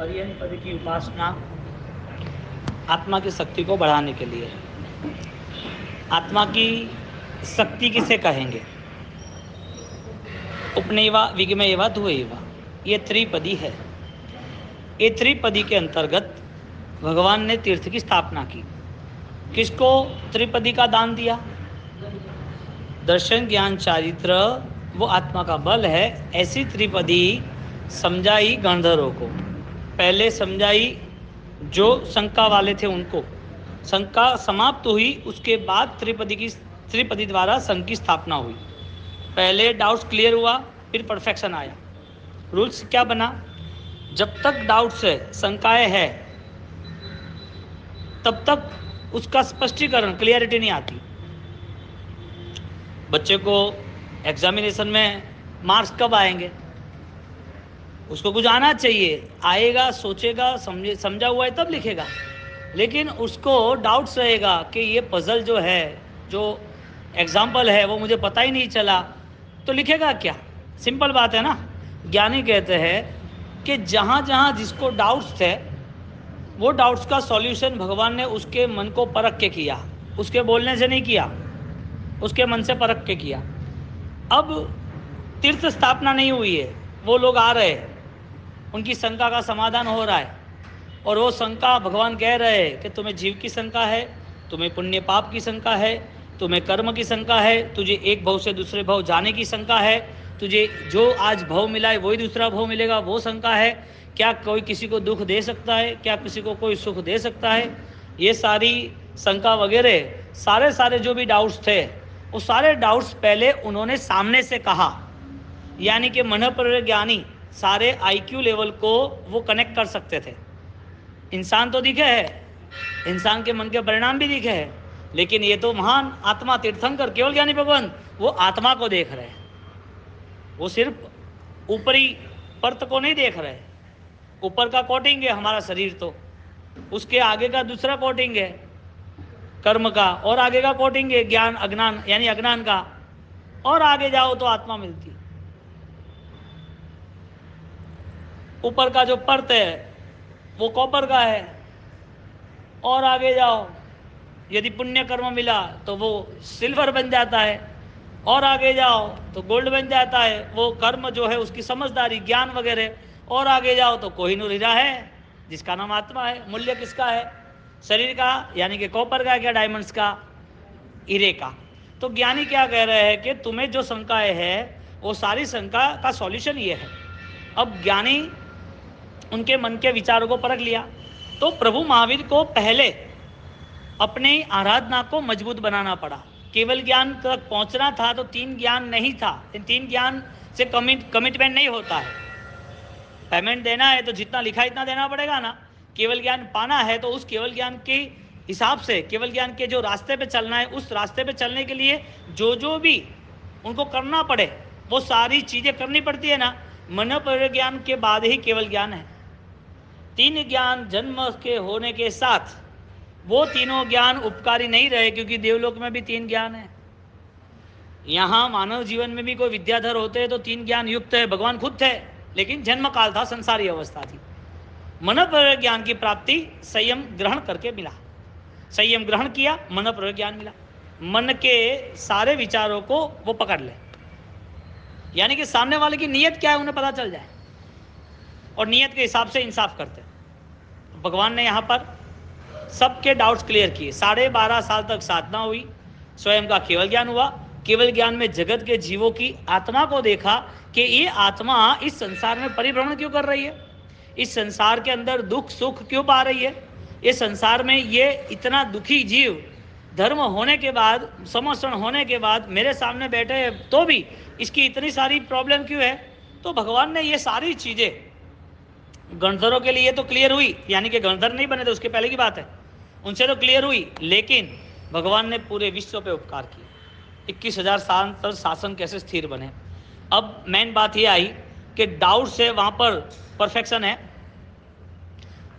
अर्यन पद की उपासना आत्मा की शक्ति को बढ़ाने के लिए। आत्मा की शक्ति किसे कहेंगे? उपनयवा विगमयवा धुएवा, ये त्रिपदी है। ये त्रिपदी के अंतर्गत भगवान ने तीर्थ की स्थापना की। किसको त्रिपदी का दान दिया? दर्शन ज्ञान चारित्र वो आत्मा का बल है। ऐसी त्रिपदी समझाई गंधर्वों को। पहले समझाई जो शंका वाले थे उनको, शंका समाप्त हुई, उसके बाद त्रिपदी द्वारा संघ की स्थापना हुई। पहले डाउट्स क्लियर हुआ, फिर परफेक्शन आया। रूल्स क्या बना? जब तक डाउट्स है, शंकाएं है, तब तक उसका स्पष्टीकरण, क्लियरिटी नहीं आती। बच्चे को एग्जामिनेशन में मार्क्स कब आएंगे? उसको कुछ आना चाहिए, आएगा, सोचेगा, समझा हुआ है तब लिखेगा। लेकिन उसको डाउट्स रहेगा कि ये पजल जो है, जो एग्जाम्पल है, वो मुझे पता ही नहीं चला, तो लिखेगा क्या? सिंपल बात है ना। ज्ञानी कहते हैं कि जहाँ जहाँ जिसको डाउट्स थे, वो डाउट्स का सॉल्यूशन भगवान ने उसके मन को परख के किया, उसके बोलने से नहीं किया, उसके मन से परख के किया। अब तीर्थ स्थापना नहीं हुई है, वो लोग आ रहे हैं, उनकी शंका का समाधान हो रहा है, और वो शंका भगवान कह रहे हैं कि तुम्हें जीव की शंका है, तुम्हें पुण्य पाप की शंका है, तुम्हें कर्म की शंका है, तुझे एक भव से दूसरे भव जाने की शंका है, तुझे जो आज भव मिला है वही दूसरा भव मिलेगा, वो शंका है। क्या कोई किसी को दुख दे सकता है? क्या किसी को कोई सुख दे सकता है? ये सारी शंका वगैरह सारे जो भी डाउट्स थे, वो सारे डाउट्स पहले उन्होंने सामने से कहा। यानी कि मन पर ज्ञानी सारे IQ लेवल को वो कनेक्ट कर सकते थे। इंसान तो दिखे है, इंसान के मन के परिणाम भी दिखे हैं, लेकिन ये तो महान आत्मा तीर्थंकर केवल ज्ञानी भगवान वो आत्मा को देख रहे हैं। वो सिर्फ ऊपरी परत को नहीं देख रहे। ऊपर का कोटिंग है हमारा शरीर, तो उसके आगे का दूसरा कोटिंग है कर्म का, और आगे का कोटिंग है ज्ञान अज्ञान, यानी अज्ञान का, और आगे जाओ तो आत्मा मिलती। ऊपर का जो परत है वो कॉपर का है, और आगे जाओ यदि पुण्य कर्म मिला तो वो सिल्वर बन जाता है, और आगे जाओ तो गोल्ड बन जाता है, वो कर्म जो है उसकी समझदारी, ज्ञान वगैरह, और आगे जाओ तो कोहिनूर हीरा है जिसका नाम आत्मा है। मूल्य किसका है? शरीर का, यानी कि कॉपर का, क्या डायमंड्स का, हीरे का। तो ज्ञानी क्या कह रहे हैं कि तुम्हें जो शंकाएं है वो सारी शंका का सॉल्यूशन ये है। अब ज्ञानी उनके मन के विचारों को परख लिया, तो प्रभु महावीर को पहले अपने आराधना को मजबूत बनाना पड़ा। केवल ज्ञान तक पहुंचना था तो 3 ज्ञान नहीं था। इन 3 ज्ञान से कमिटमेंट नहीं होता है। पेमेंट देना है तो जितना लिखा इतना देना पड़ेगा ना। केवल ज्ञान पाना है तो उस केवल ज्ञान के हिसाब से, केवल ज्ञान के जो रास्ते पे चलना है, उस रास्ते पे चलने के लिए जो भी उनको करना पड़े वो सारी चीज़ें करनी पड़ती है ना। मन पर ज्ञान के बाद ही केवल ज्ञान है। 3 ज्ञान जन्म के होने के साथ वो तीनों ज्ञान उपकारी नहीं रहे, क्योंकि देवलोक में भी 3 ज्ञान है। यहाँ मानव जीवन में भी कोई विद्याधर होते हैं तो 3 ज्ञान युक्त है, भगवान खुद थे, लेकिन जन्म काल था, संसारी अवस्था थी। मन पर ज्ञान की प्राप्ति संयम ग्रहण करके मिला। संयम ग्रहण किया, मन पर ज्ञान मिला। मन के सारे विचारों को वो पकड़ ले, यानी कि सामने वाले की नीयत क्या है उन्हें पता चल जाए, और नीयत के हिसाब से इंसाफ करते। भगवान ने यहाँ पर सबके डाउट्स क्लियर किए। 12.5 साल तक साधना हुई, स्वयं का केवल ज्ञान हुआ। केवल ज्ञान में जगत के जीवों की आत्मा को देखा कि ये आत्मा इस संसार में परिभ्रमण क्यों कर रही है, इस संसार के अंदर दुख सुख क्यों पा रही है, ये संसार में ये इतना दुखी जीव धर्म होने के बाद, समर्षण होने के बाद मेरे सामने बैठे है तो भी इसकी इतनी सारी प्रॉब्लम क्यों है। तो भगवान ने ये सारी चीज़ें गणधरों के लिए तो क्लियर हुई, यानी कि गणधर नहीं बने थे उसके पहले की बात है, उनसे तो क्लियर हुई, लेकिन भगवान ने पूरे विश्व पे उपकार किए। 21,000 साल तक शासन कैसे स्थिर बने। अब मेन बात ये आई कि डाउट से वहाँ पर परफेक्शन है।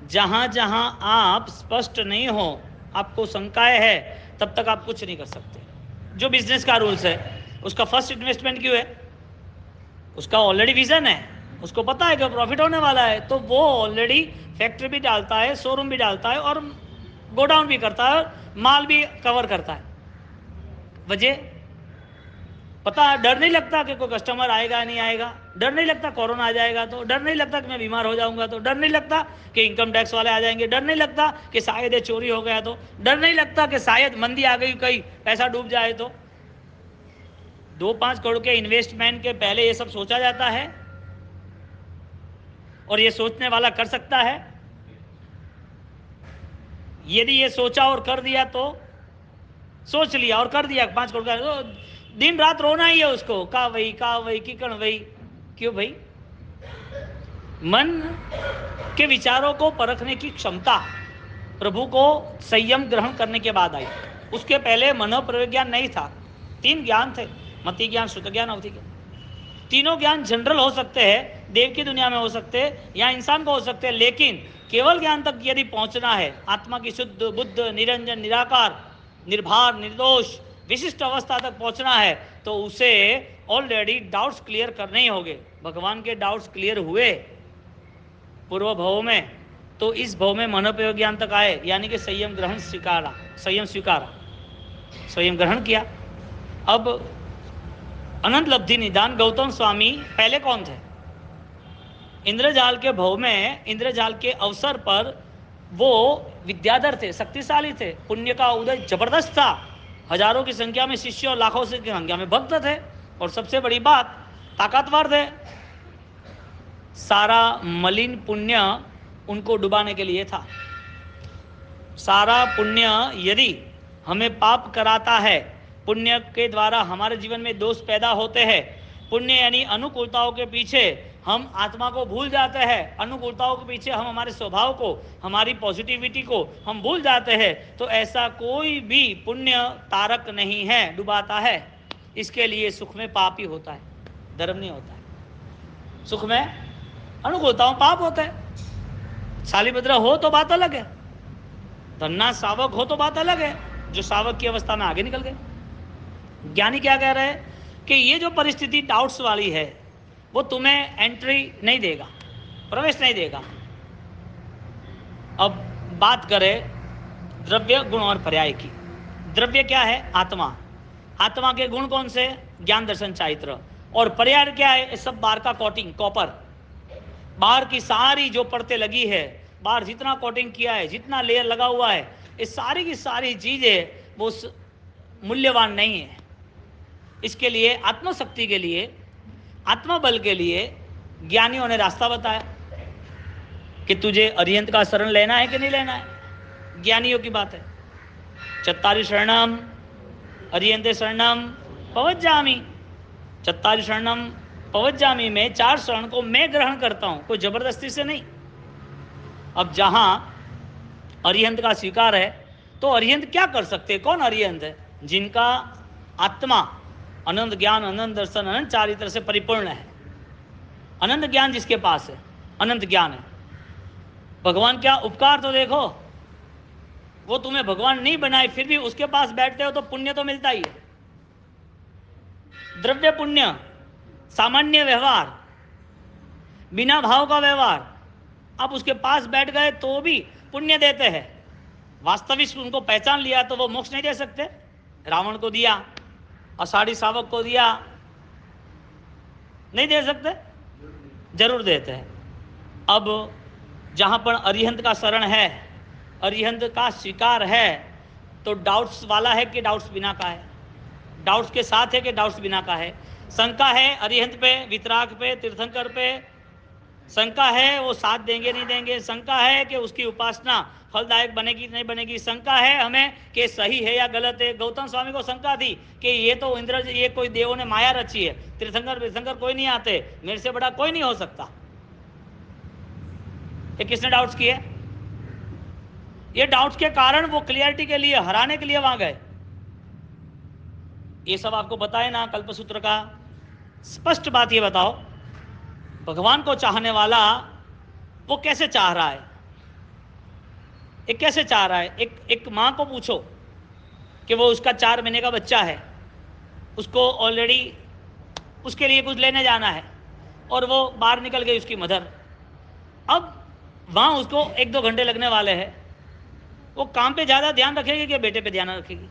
जहाँ जहाँ आप स्पष्ट नहीं हो, आपको शंकाएं है, तब तक आप कुछ नहीं कर सकते। जो बिजनेस का रूल्स है, उसका फर्स्ट इन्वेस्टमेंट क्यों है? उसका ऑलरेडी विजन है, उसको पता है कि प्रॉफिट होने वाला है, तो वो ऑलरेडी फैक्ट्री भी डालता है, शोरूम भी डालता है और गोडाउन भी करता है और माल भी कवर करता है। वजह पता है, डर नहीं लगता कि कोई कस्टमर आएगा नहीं आएगा, डर नहीं लगता कोरोना आ जाएगा तो, डर नहीं लगता कि मैं बीमार हो जाऊंगा तो, डर नहीं लगता कि इनकम टैक्स वाले आ जाएंगे, डर नहीं लगता कि शायद ये चोरी हो गया तो, डर नहीं लगता कि शायद मंदी आ गई, कहीं पैसा डूब जाए तो। 2-5 करोड़ के इन्वेस्टमेंट के पहले ये सब सोचा जाता है, और ये सोचने वाला कर सकता है। यदि ये सोचा और कर दिया तो, सोच लिया और कर दिया 5 करोड़ का, तो दिन रात रोना ही है उसको, का वही किकण वही। क्यों भाई? मन के विचारों को परखने की क्षमता प्रभु को संयम ग्रहण करने के बाद आई। उसके पहले मनोप्रज्ञान नहीं था। 3 ज्ञान थे, मति ज्ञान, श्रुत ज्ञान, अवधि ज्ञान। तीनों ज्ञान जनरल हो सकते हैं, देव की दुनिया में हो सकते हैं या इंसान को हो सकते हैं, लेकिन केवल ज्ञान तक यदि पहुंचना है, आत्मा की शुद्ध बुद्ध निरंजन निराकार निर्भार निर्दोष विशिष्ट अवस्था तक पहुंचना है, तो उसे ऑलरेडी डाउट्स क्लियर करने ही होंगे। भगवान के डाउट्स क्लियर हुए पूर्व भव में, तो इस भव में मनोपयोग ज्ञान तक आए, यानी कि संयम ग्रहण स्वीकारा, संयम स्वीकारा, संयम ग्रहण किया। अब अनंत लब्धि निदान गौतम स्वामी पहले कौन थे? इंद्रजाल के भव में, इंद्रजाल के अवसर पर वो विद्याधर थे, शक्तिशाली थे, पुण्य का उदय जबरदस्त था, हजारों की संख्या में शिष्य और लाखों की संख्या में भक्त थे, और सबसे बड़ी बात ताकतवर थे। सारा मलिन पुण्य उनको डुबाने के लिए था। सारा पुण्य यदि हमें पाप कराता है, पुण्य के द्वारा हमारे जीवन में दोष पैदा होते हैं, पुण्य यानी अनुकूलताओं के पीछे हम आत्मा को भूल जाते हैं, अनुकूलताओं के पीछे हम हमारे स्वभाव को, हमारी पॉजिटिविटी को हम भूल जाते हैं, तो ऐसा कोई भी पुण्य तारक नहीं है, डुबाता है। इसके लिए सुख में पाप ही होता है, धर्म नहीं होता है। सुख में अनुकूलताओं पाप होता है। शालिभद्र हो तो बात अलग है, धन्ना सावक हो तो बात अलग है, जो सावक की अवस्था में आगे निकल गए। ज्ञानी क्या कह रहे हैं कि ये जो परिस्थिति डाउट्स वाली है, वो तुम्हें एंट्री नहीं देगा, प्रवेश नहीं देगा। अब बात करें द्रव्य गुण और पर्याय की। द्रव्य क्या है? आत्मा। आत्मा के गुण कौन से? ज्ञान दर्शन चारित्र। और पर्याय क्या है? सब बाहर का कोटिंग, कॉपर, बाहर की सारी जो परतें लगी है, बाहर जितना कोटिंग किया है, जितना लेयर लगा हुआ है, ये सारी की सारी चीजें वो मूल्यवान नहीं है। इसके लिए आत्मशक्ति के लिए, आत्मबल के लिए ज्ञानियों ने रास्ता बताया कि तुझे अरिहंत का शरण लेना है कि नहीं लेना है। ज्ञानियों की बात है। चत्तारि शरणम अरिहंते शरणम पवज्जामि। चत्तारि शरणम पवज्जामि में 4 शरण को मैं ग्रहण करता हूं, कोई जबरदस्ती से नहीं। अब जहां अरिहंत का स्वीकार है, तो अरिहंत क्या कर सकते हैं? कौन अरिहंत है? जिनका आत्मा अनंत ज्ञान, अनंत दर्शन, अनंत चारित्र से परिपूर्ण है। अनंत ज्ञान जिसके पास है, अनंत ज्ञान है। भगवान क्या उपकार तो देखो, वो तुम्हें भगवान नहीं बनाए, फिर भी उसके पास बैठते हो तो पुण्य तो मिलता ही है। द्रव्य पुण्य, सामान्य व्यवहार, बिना भाव का व्यवहार, आप उसके पास बैठ गए तो भी पुण्य देते हैं। वास्तविक उनको पहचान लिया तो वो मोक्ष नहीं दे सकते। रावण को दिया, आषाढ़ी सावक को दिया, नहीं दे सकते? जरूर देते हैं। अब जहां पर अरिहंत का शरण है, अरिहंत का स्वीकार है, तो डाउट्स वाला है कि डाउट्स बिना का है? डाउट्स के साथ है कि डाउट्स बिना का है? शंका है अरिहंत पे, वितराग पे, तीर्थंकर पे, शंका है वो साथ देंगे नहीं देंगे, शंका है कि उसकी उपासना फलदायक बनेगी नहीं बनेगी, शंका है हमें कि सही है या गलत है। गौतम स्वामी को शंका थी कि ये तो इंद्र, ये कोई देवों ने माया रची है, तीर्थंकर कोई नहीं आते, मेरे से बड़ा कोई नहीं हो सकता। ये किसने डाउट्स किए? ये डाउट्स के कारण वो क्लियरिटी के लिए, हराने के लिए वहां गए। ये सब आपको बताए ना कल्पसूत्र का। स्पष्ट बात ये बताओ, भगवान को चाहने वाला वो कैसे चाह रहा है? एक कैसे चाह रहा है? एक माँ को पूछो कि वो उसका 4 महीने का बच्चा है, उसको ऑलरेडी उसके लिए कुछ लेने जाना है, और वो बाहर निकल गई उसकी मदर। अब वहाँ उसको 1-2 घंटे लगने वाले हैं, वो काम पे ज़्यादा ध्यान रखेगी कि बेटे पे ध्यान रखेगी?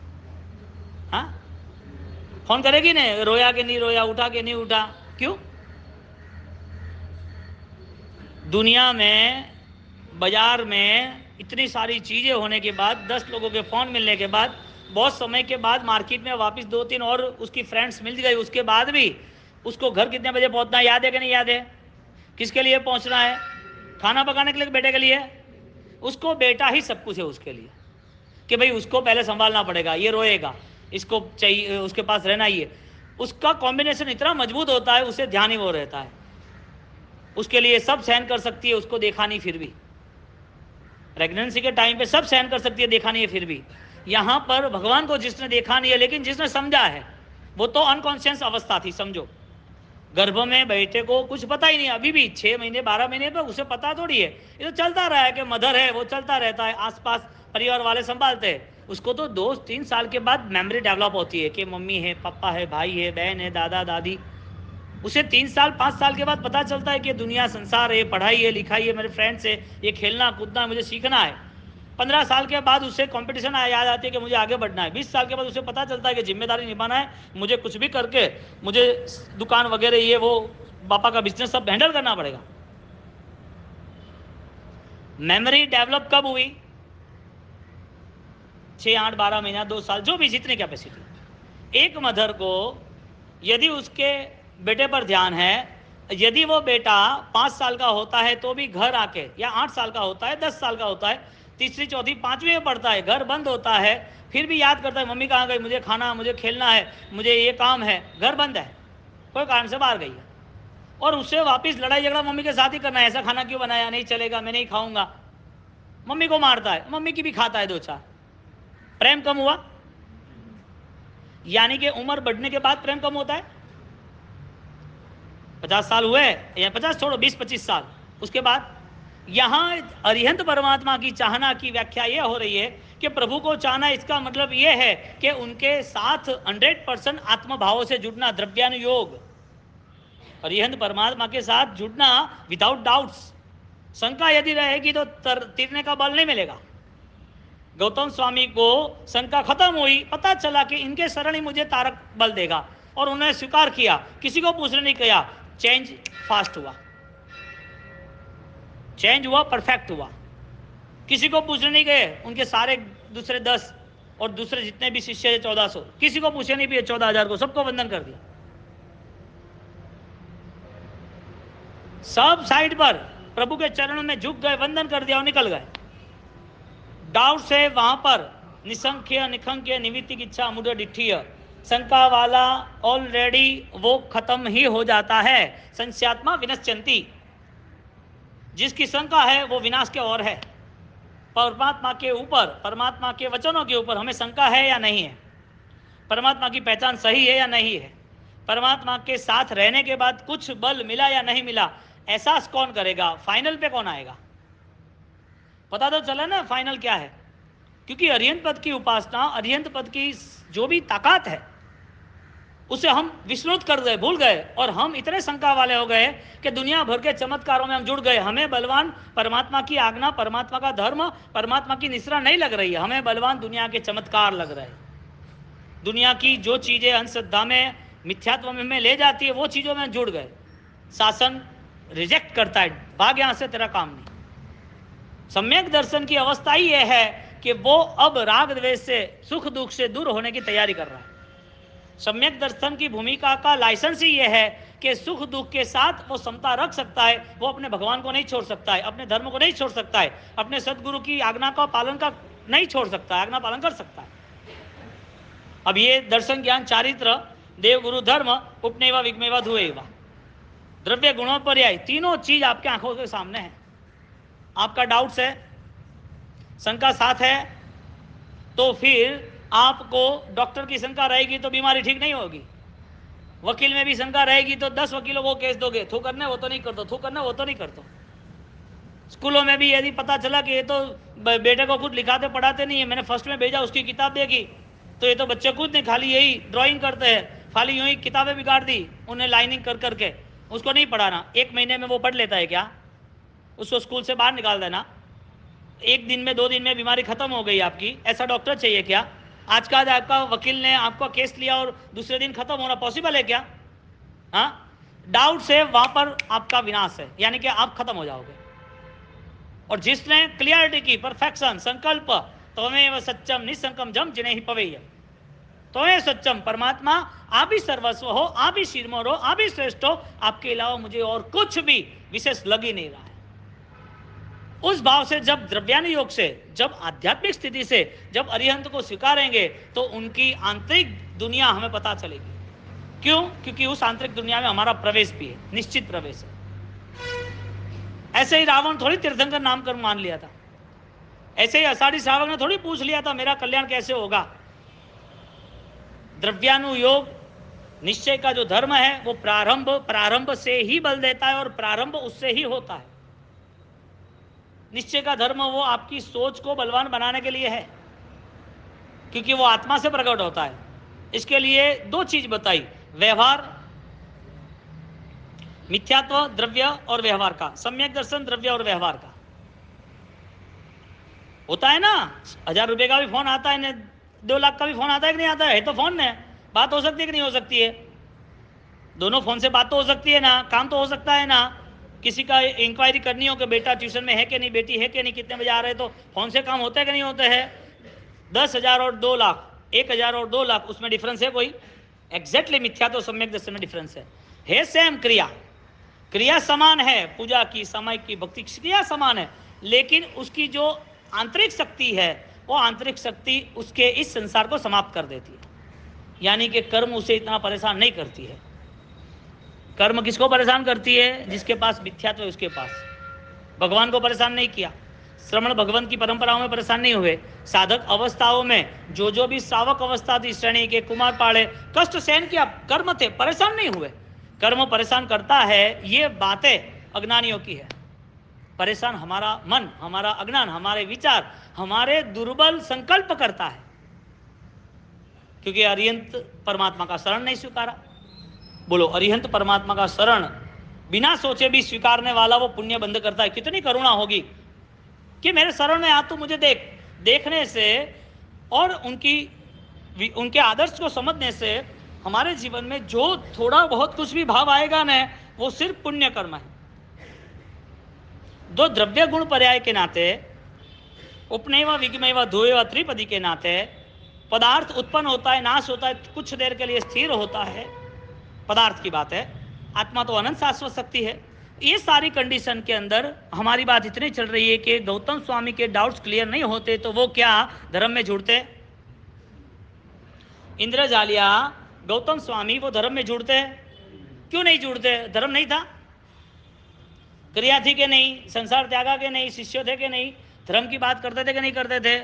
हाँ, फोन करेगी ना, रोया कि नहीं रोया, उठा कि नहीं उठा? क्यों? दुनिया में, बाजार में इतनी सारी चीज़ें होने के बाद, 10 लोगों के फ़ोन मिलने के बाद, बहुत समय के बाद मार्केट में वापस 2-3 और उसकी फ्रेंड्स मिल गई, उसके बाद भी उसको घर कितने बजे पहुंचना याद है कि नहीं याद है? किसके लिए पहुंचना है? खाना पकाने के लिए, बेटे के लिए? उसको बेटा ही सब कुछ है उसके लिए, कि भाई उसको पहले संभालना पड़ेगा, ये रोएगा, इसको चाहिए, उसके पास रहना ही है। उसका कॉम्बिनेशन इतना मजबूत होता है, उसे ध्यान ही वो रहता है, उसके लिए सब सहन कर सकती है, उसको देखा नहीं फिर भी। प्रेगनेंसी के टाइम पे सब सहन कर सकती है, देखा नहीं है फिर भी। यहाँ पर भगवान को जिसने देखा नहीं है लेकिन जिसने समझा है, वो तो अनकॉन्शियस अवस्था थी, समझो। गर्भ में बेटे को कुछ पता ही नहीं, अभी भी 6 महीने 12 महीने पर उसे पता थोड़ी है, ये तो चलता रहा है कि मदर है, वो चलता रहता है, आसपास परिवार वाले संभालते हैं उसको। तो 2-3 साल के बाद मेमोरी डेवलप होती है कि मम्मी है, पापा है, भाई है, बहन है, दादा दादी। उसे 3 साल 5 साल के बाद पता चलता है कि दुनिया, संसार है, पढ़ाई है, लिखाई है, मेरे फ्रेंड्स है, ये खेलना कूदना मुझे सीखना है। 15 साल के बाद उसे कंपटीशन याद आती है कि मुझे आगे बढ़ना है। 20 साल के बाद उसे पता चलता है कि जिम्मेदारी निभाना है, मुझे कुछ भी करके मुझे दुकान वगैरह ये वो पापा का बिजनेस सब हैंडल करना पड़ेगा। मेमोरी डेवलप कब हुई? 6, 8, 12 महीना, 2 साल, जो भी जितनी कैपेसिटी। एक मदर को यदि उसके बेटे पर ध्यान है, यदि वो बेटा 5 साल का होता है तो भी घर आके, या 8 साल का होता है, 10 साल का होता है, तीसरी चौथी पांचवी में पढ़ता है, घर बंद होता है, फिर भी याद करता है मम्मी कहाँ गई, मुझे खाना, मुझे खेलना है, मुझे ये काम है, घर बंद है, कोई कारण से बाहर गई है, और उससे वापस लड़ाई झगड़ा मम्मी के साथ ही करना है, ऐसा खाना क्यों बनाया, नहीं चलेगा, मैं नहीं खाऊंगा, मम्मी को मारता है, मम्मी की भी खाता है 2-4। प्रेम कम हुआ? यानी कि उम्र बढ़ने के बाद प्रेम कम होता है। 50 साल हुए, या 50 छोड़ो, 20-25 साल, उसके बाद यहाँ अरिहंत परमात्मा की चाहना की व्याख्या यह हो रही है कि प्रभु को चाहना, इसका मतलब यह है कि उनके साथ 100% आत्मभाव से जुड़ना, द्रव्यानुयोग, अरिहंत परमात्मा के साथ जुड़ना विदाउट डाउट्स। शंका यदि रहेगी तो तीरने का बल नहीं मिलेगा। गौतम स्वामी को शंका खत्म हुई, पता चला कि इनके शरण ही मुझे तारक बल देगा, और उन्होंने स्वीकार किया, किसी को पूछने नहीं किया, चेंज फास्ट हुआ, चेंज हुआ, परफेक्ट हुआ, किसी को पूछने नहीं गए। उनके सारे दूसरे 10 और दूसरे जितने भी शिष्य है 1400, किसी को पूछे नहीं भी, 14,000 को सबको वंदन कर दिया, सब साइड पर प्रभु के चरणों में झुक गए, वंदन कर दिया और निकल गए। डाउट से वहां पर निसंख्य निखंख्य निमित्तिक इच्छा मुझे डिठिय, शंका वाला ऑलरेडी वो खत्म ही हो जाता है। संशयात्मा विनश्यंती, जिसकी शंका है वो विनाश के ओर है। परमात्मा के ऊपर, परमात्मा के वचनों के ऊपर हमें शंका है या नहीं है, परमात्मा की पहचान सही है या नहीं है, परमात्मा के साथ रहने के बाद कुछ बल मिला या नहीं मिला, एहसास कौन करेगा, फाइनल पे कौन आएगा? पता तो चला ना फाइनल क्या है। क्योंकि अरिहंत पद की उपासना, अरिहंत पद की जो भी ताकत है उसे हम विस्मृत कर गए, भूल गए, और हम इतने शंका वाले हो गए कि दुनिया भर के चमत्कारों में हम जुड़ गए। हमें बलवान परमात्मा की आज्ञा, परमात्मा का धर्म, परमात्मा की निश्रा नहीं लग रही है, हमें बलवान दुनिया के चमत्कार लग रहे हैं। दुनिया की जो चीजें अंधश्रद्धा में, मिथ्यात्व में ले जाती है, वो चीजों में जुड़ गए। शासन रिजेक्ट करता है, भाग यहां से, तेरा काम नहीं। सम्यक दर्शन की अवस्था ही यह है कि वो अब राग द्वेष से, सुख दुख से दूर होने की तैयारी कर रहा है। सम्यक दर्शन की भूमिका का लाइसेंस ही यह है कि सुख दुख के साथ वो समता रख सकता है, वो अपने भगवान को नहीं छोड़ सकता है, अपने धर्म को नहीं छोड़ सकता है, अपने सदगुरु की आज्ञा का पालन का नहीं छोड़ सकता है, आज्ञा पालन कर सकता है। अब ये दर्शन ज्ञान चारित्र देव गुरु धर्म उपनेवा विग्मेवा धुएवा, द्रव्य गुणों पर्याय, तीनों चीज आपके आंखों के सामने है। आपका डाउट्स है, शंका साथ है, तो फिर आपको डॉक्टर की शंका रहेगी तो बीमारी ठीक नहीं होगी, वकील में भी शंका रहेगी तो 10 वकीलों को केस दोगे, थू करने वो तो नहीं कर दो, थू करने वो तो नहीं कर दो। स्कूलों में भी यदि पता चला कि ये तो बेटे को खुद लिखाते पढ़ाते नहीं है, मैंने फर्स्ट में भेजा, उसकी किताब देखी तो ये तो बच्चे खुद नहीं, खाली यही ड्राइंग करते हैं, खाली यूं ही किताबें बिगाड़ दी उन्हें लाइनिंग कर करके, उसको नहीं पढ़ाना। 1 महीने में वो पढ़ लेता है क्या? उसको स्कूल से बाहर निकाल देना। 1 दिन में 2 दिन में बीमारी खत्म हो गई आपकी, ऐसा डॉक्टर चाहिए क्या? आज का आज आपका वकील ने आपका केस लिया और दूसरे दिन खत्म होना पॉसिबल है क्या? हाँ, डाउट से वहां पर आपका विनाश है, यानी कि आप खत्म हो जाओगे। और जिसने क्लियरिटी की, परफेक्शन, संकल्प, त्वमेव सत्यम निसंकम जम जिन्हें ही पवेय, त्वमेव सत्यम, परमात्मा आप ही सर्वस्व हो, आप ही शिरमोर हो, आप ही श्रेष्ठ हो, आपके अलावा मुझे और कुछ भी विशेष लग ही नहीं रहा है। उस भाव से जब द्रव्यानुयोग से, जब आध्यात्मिक स्थिति से जब अरिहंत को स्वीकारेंगे तो उनकी आंतरिक दुनिया हमें पता चलेगी। क्यों? क्योंकि उस आंतरिक दुनिया में हमारा प्रवेश भी है, निश्चित प्रवेश है। ऐसे ही रावण थोड़ी तीर्थंकर नाम कर मान लिया था, ऐसे ही अषाढ़ी श्रावक ने थोड़ी पूछ लिया था मेरा कल्याण कैसे होगा। द्रव्यानुयोग निश्चय का जो धर्म है वो प्रारंभ से ही बल देता है और प्रारंभ उससे ही होता है। निश्चय का धर्म वो आपकी सोच को बलवान बनाने के लिए है, क्योंकि वो आत्मा से प्रकट होता है। इसके लिए 2 चीज बताई, व्यवहार, मिथ्यात्व द्रव्य और व्यवहार का, सम्यक दर्शन द्रव्य और व्यवहार का होता है ना। 1000 रुपए का भी फोन आता है, 2 लाख का भी फोन आता है कि नहीं आता है? तो फोन में बात हो सकती है कि नहीं हो सकती है? दोनों फोन से बात तो हो सकती है ना, काम तो हो सकता है ना। किसी का इंक्वायरी करनी हो कि बेटा ट्यूशन में है कि नहीं, बेटी है कि नहीं, कितने बजे आ रहे, तो फोन से काम होता है कि नहीं होता है? 10,000 और 2 लाख, 1,000 और 2 लाख, उसमें डिफरेंस है कोई? एग्जैक्टली मिथ्या तो सम्यक दर्शन में डिफरेंस है सेम क्रिया समान है, पूजा की, सामायिक की, भक्ति की क्रिया समान है, लेकिन उसकी जो आंतरिक शक्ति है वो आंतरिक शक्ति उसके इस संसार को समाप्त कर देती है, यानी कि कर्म उसे इतना परेशान नहीं करती है। कर्म किसको परेशान करती है? जिसके पास मिथ्यात्व है उसके पास। भगवान को परेशान नहीं किया, श्रवण भगवान की परंपराओं में परेशान नहीं हुए, साधक अवस्थाओं में जो भी श्रावक अवस्था थी, श्रेणी के, कुमार पाड़े, कष्ट सहन किया, कर्म थे, परेशान नहीं हुए। कर्म परेशान करता है, ये बातें अज्ञानियों की है। परेशान हमारा मन, हमारा अज्ञान, हमारे विचार, हमारे दुर्बल संकल्प करता है, क्योंकि अरिहंत परमात्मा का शरण नहीं स्वीकारा। बोलो, अरिहंत परमात्मा का शरण बिना सोचे भी स्वीकारने वाला वो पुण्य बंद करता है। कितनी करुणा होगी कि मेरे शरण में आ, तू मुझे देख। देखने से और उनके आदर्श को समझने से हमारे जीवन में जो थोड़ा बहुत कुछ भी भाव आएगा ना, वो सिर्फ पुण्य कर्म है। 2 द्रव्य गुण पर्याय के नाते, उपनैव विगमैव ध्रुवैव त्रिपदी के नाते, पदार्थ उत्पन्न होता है, नाश होता है, कुछ देर के लिए स्थिर होता है, पदार्थ की बात है। आत्मा तो अनंत शाश्वत शक्ति है। ये सारी कंडीशन के अंदर हमारी बात इतनी चल रही है कि गौतम स्वामी के डाउट्स क्लियर नहीं होते तो वो क्या धर्म में जुड़ते? इंद्रजालिया, गौतम स्वामी वो धर्म में जुड़ते? क्यों नहीं जुड़ते? धर्म नहीं था, क्रिया थी कि नहीं, संसार त्यागा के नहीं, शिष्य थे कि नहीं, धर्म की बात करते थे कि नहीं करते थे?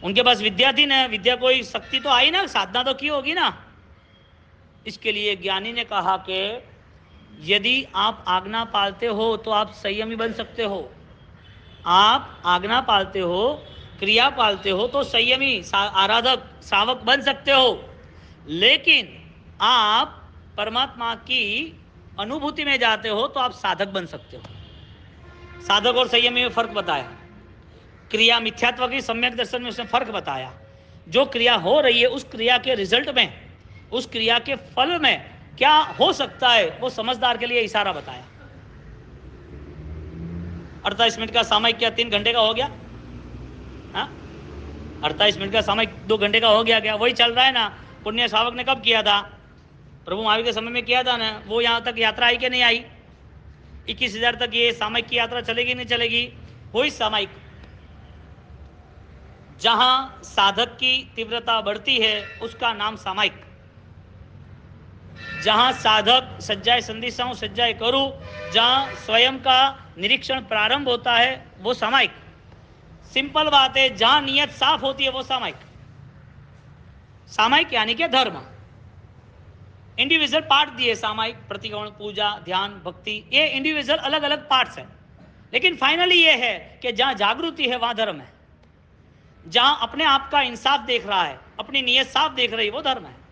उनके पास विद्या थी ना, विद्या कोई शक्ति तो आई ना, साधना तो की होगी ना। इसके लिए ज्ञानी ने कहा कि यदि आप आज्ञा पालते हो तो आप संयमी बन सकते हो। आप आज्ञा पालते हो, क्रिया पालते हो तो संयमी आराधक श्रावक बन सकते हो, लेकिन आप परमात्मा की अनुभूति में जाते हो तो आप साधक बन सकते हो। साधक और संयमी में फर्क बताया, क्रिया मिथ्यात्व की, सम्यक दर्शन में उसने फर्क बताया। जो क्रिया हो रही है उस क्रिया के रिजल्ट में, उस क्रिया के फल में क्या हो सकता है, वो समझदार के लिए इशारा बताया। 48 मिनट का सामयिक क्या 3 घंटे का हो गया? 48 मिनट का सामयिक 2 घंटे का हो गया क्या? वही चल रहा है ना। पुण्य श्रावक ने कब किया था? प्रभु महावीर के समय में किया था ना। वो यहाँ तक यात्रा आई कि नहीं आई? 21,000 तक ये सामयिक की यात्रा चलेगी नहीं चलेगी? वही सामयिक जहां साधक की तीव्रता बढ़ती है उसका नाम सामयिक। जहां साधक सज्जाए संदिशाऊं सज्जाए करूं, जहां स्वयं का निरीक्षण प्रारंभ होता है वो सामयिक। सिंपल बात है, जहां नियत साफ होती है वो सामयिक। सामयिक यानी कि धर्म। इंडिविजुअल पार्ट दिए सामयिक, प्रतिगमन, पूजा, ध्यान, भक्ति, ये इंडिविजुअल अलग अलग पार्ट्स हैं, लेकिन फाइनली ये है कि जहां जागृति है वहां धर्म है। जहां अपने आप का इंसाफ देख रहा है, अपनी नियत साफ देख रही है, वो धर्म है।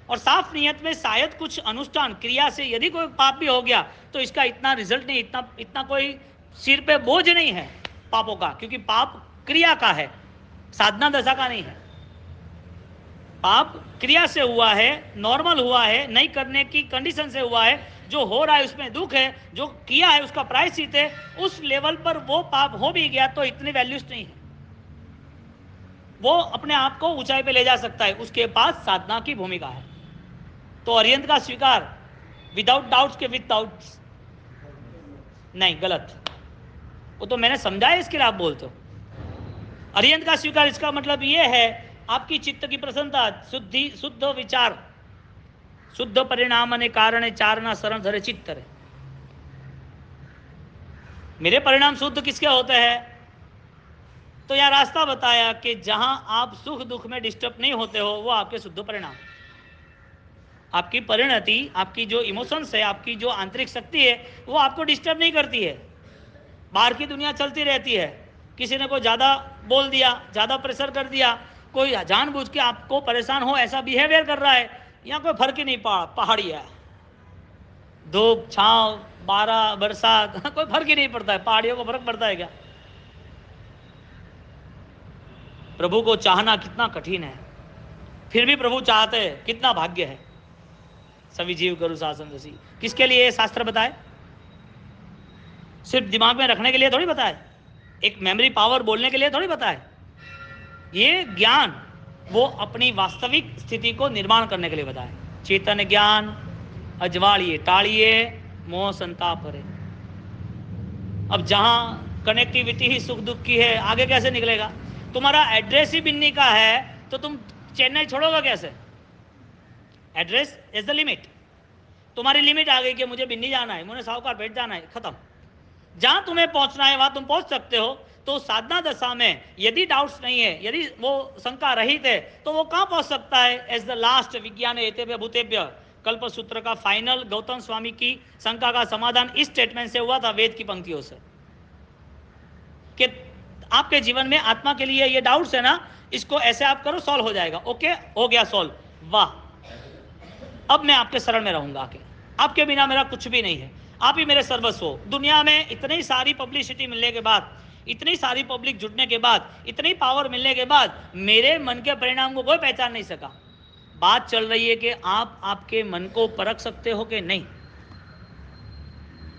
और साफ नियत में शायद कुछ अनुष्ठान क्रिया से यदि कोई पाप भी हो गया तो इसका इतना रिजल्ट नहीं, इतना कोई सिर पे बोझ नहीं है पापों का, क्योंकि पाप क्रिया का है, साधना दशा का नहीं है। पाप क्रिया से हुआ है, नॉर्मल हुआ है, नहीं करने की कंडीशन से हुआ है, जो हो रहा है उसमें दुख है, जो किया है उसका प्रायश्चित है, उस लेवल पर वो पाप हो भी गया तो इतनी वैल्यूज नहीं है, वो अपने आप को ऊंचाई पे ले जा सकता है, उसके पास साधना की भूमिका है। तो अरिहंत का स्वीकार विदाउट डाउट्स के विद डाउट्स नहीं, गलत, वो तो मैंने समझा है, इसके लिए आप बोलते हो। अरिहंत का स्वीकार इसका मतलब ये है आपकी चित्त की प्रसन्नता, शुद्धि, शुद्ध विचार, शुद्ध परिणाम ने कारण चारना शरण धरे चित्त रे। मेरे परिणाम शुद्ध किसके होते हैं? तो यह रास्ता बताया कि जहां आप सुख दुख में डिस्टर्ब नहीं होते हो वो आपके शुद्ध परिणाम। आपकी परिणति, आपकी जो इमोशंस है, आपकी जो आंतरिक शक्ति है, वो आपको डिस्टर्ब नहीं करती है। बाहर की दुनिया चलती रहती है, किसी ने कोई ज़्यादा बोल दिया, ज़्यादा प्रेशर कर दिया, कोई जानबूझ के आपको परेशान हो ऐसा बिहेवियर कर रहा है, यहाँ कोई फर्क ही नहीं पहाड़ी है, धूप छाँव, बारिश बरसात कोई फर्क ही नहीं पड़ता है। पहाड़ियों को फर्क पड़ता है क्या? प्रभु को चाहना कितना कठिन है, फिर भी प्रभु चाहते हैं, कितना भाग्य है। सभी जीव करू शासन रसी, किसके लिए शास्त्र बताए? सिर्फ दिमाग में रखने के लिए थोड़ी बताए, एक मेमोरी पावर बोलने के लिए थोड़ी बताए। ये ज्ञान वो अपनी वास्तविक स्थिति को निर्माण करने के लिए बताए। चेतन ज्ञान अजवाड़िए टाड़िए मोह संताप हरे। अब जहां कनेक्टिविटी ही सुख दुख की है, आगे कैसे निकलेगा? तुम्हारा एड्रेस ही बिन्नी का है तो तुम चेन्नई छोड़ोगे कैसे? Address is the limit. तुम्हारी लिमिट आ गई कि मुझे बिन्नी जाना है, मुझे साहूकार भेट जाना है, खत्म। जहां तुम्हें पहुंचना है वहां तुम पहुंच सकते हो। तो साधना दशा में यदि डाउट्स नहीं है, यदि वो शंका रहित है, तो वो कहां पहुंच सकता है? एज द लास्ट विज्ञान एतेभ्य भूतेभ्य कल्प सूत्र का फाइनल गौतम स्वामी की शंका का समाधान इस स्टेटमेंट से हुआ था, वेद की पंक्तियों से, कि आपके जीवन में आत्मा के लिए ये डाउट्स है ना, इसको ऐसे आप करो, सॉल्व हो जाएगा। ओके, हो गया सॉल्व, वाह, अब मैं आपके शरण में रहूंगा, आके आपके बिना मेरा कुछ भी नहीं है, आप ही मेरे सर्वस्व हो। दुनिया में इतनी सारी पब्लिसिटी मिलने के बाद, इतनी सारी पब्लिक जुटने के बाद, इतनी पावर मिलने के बाद मेरे मन के परिणाम को कोई पहचान नहीं सका। बात चल रही है कि आप आपके मन को परख सकते हो कि नहीं,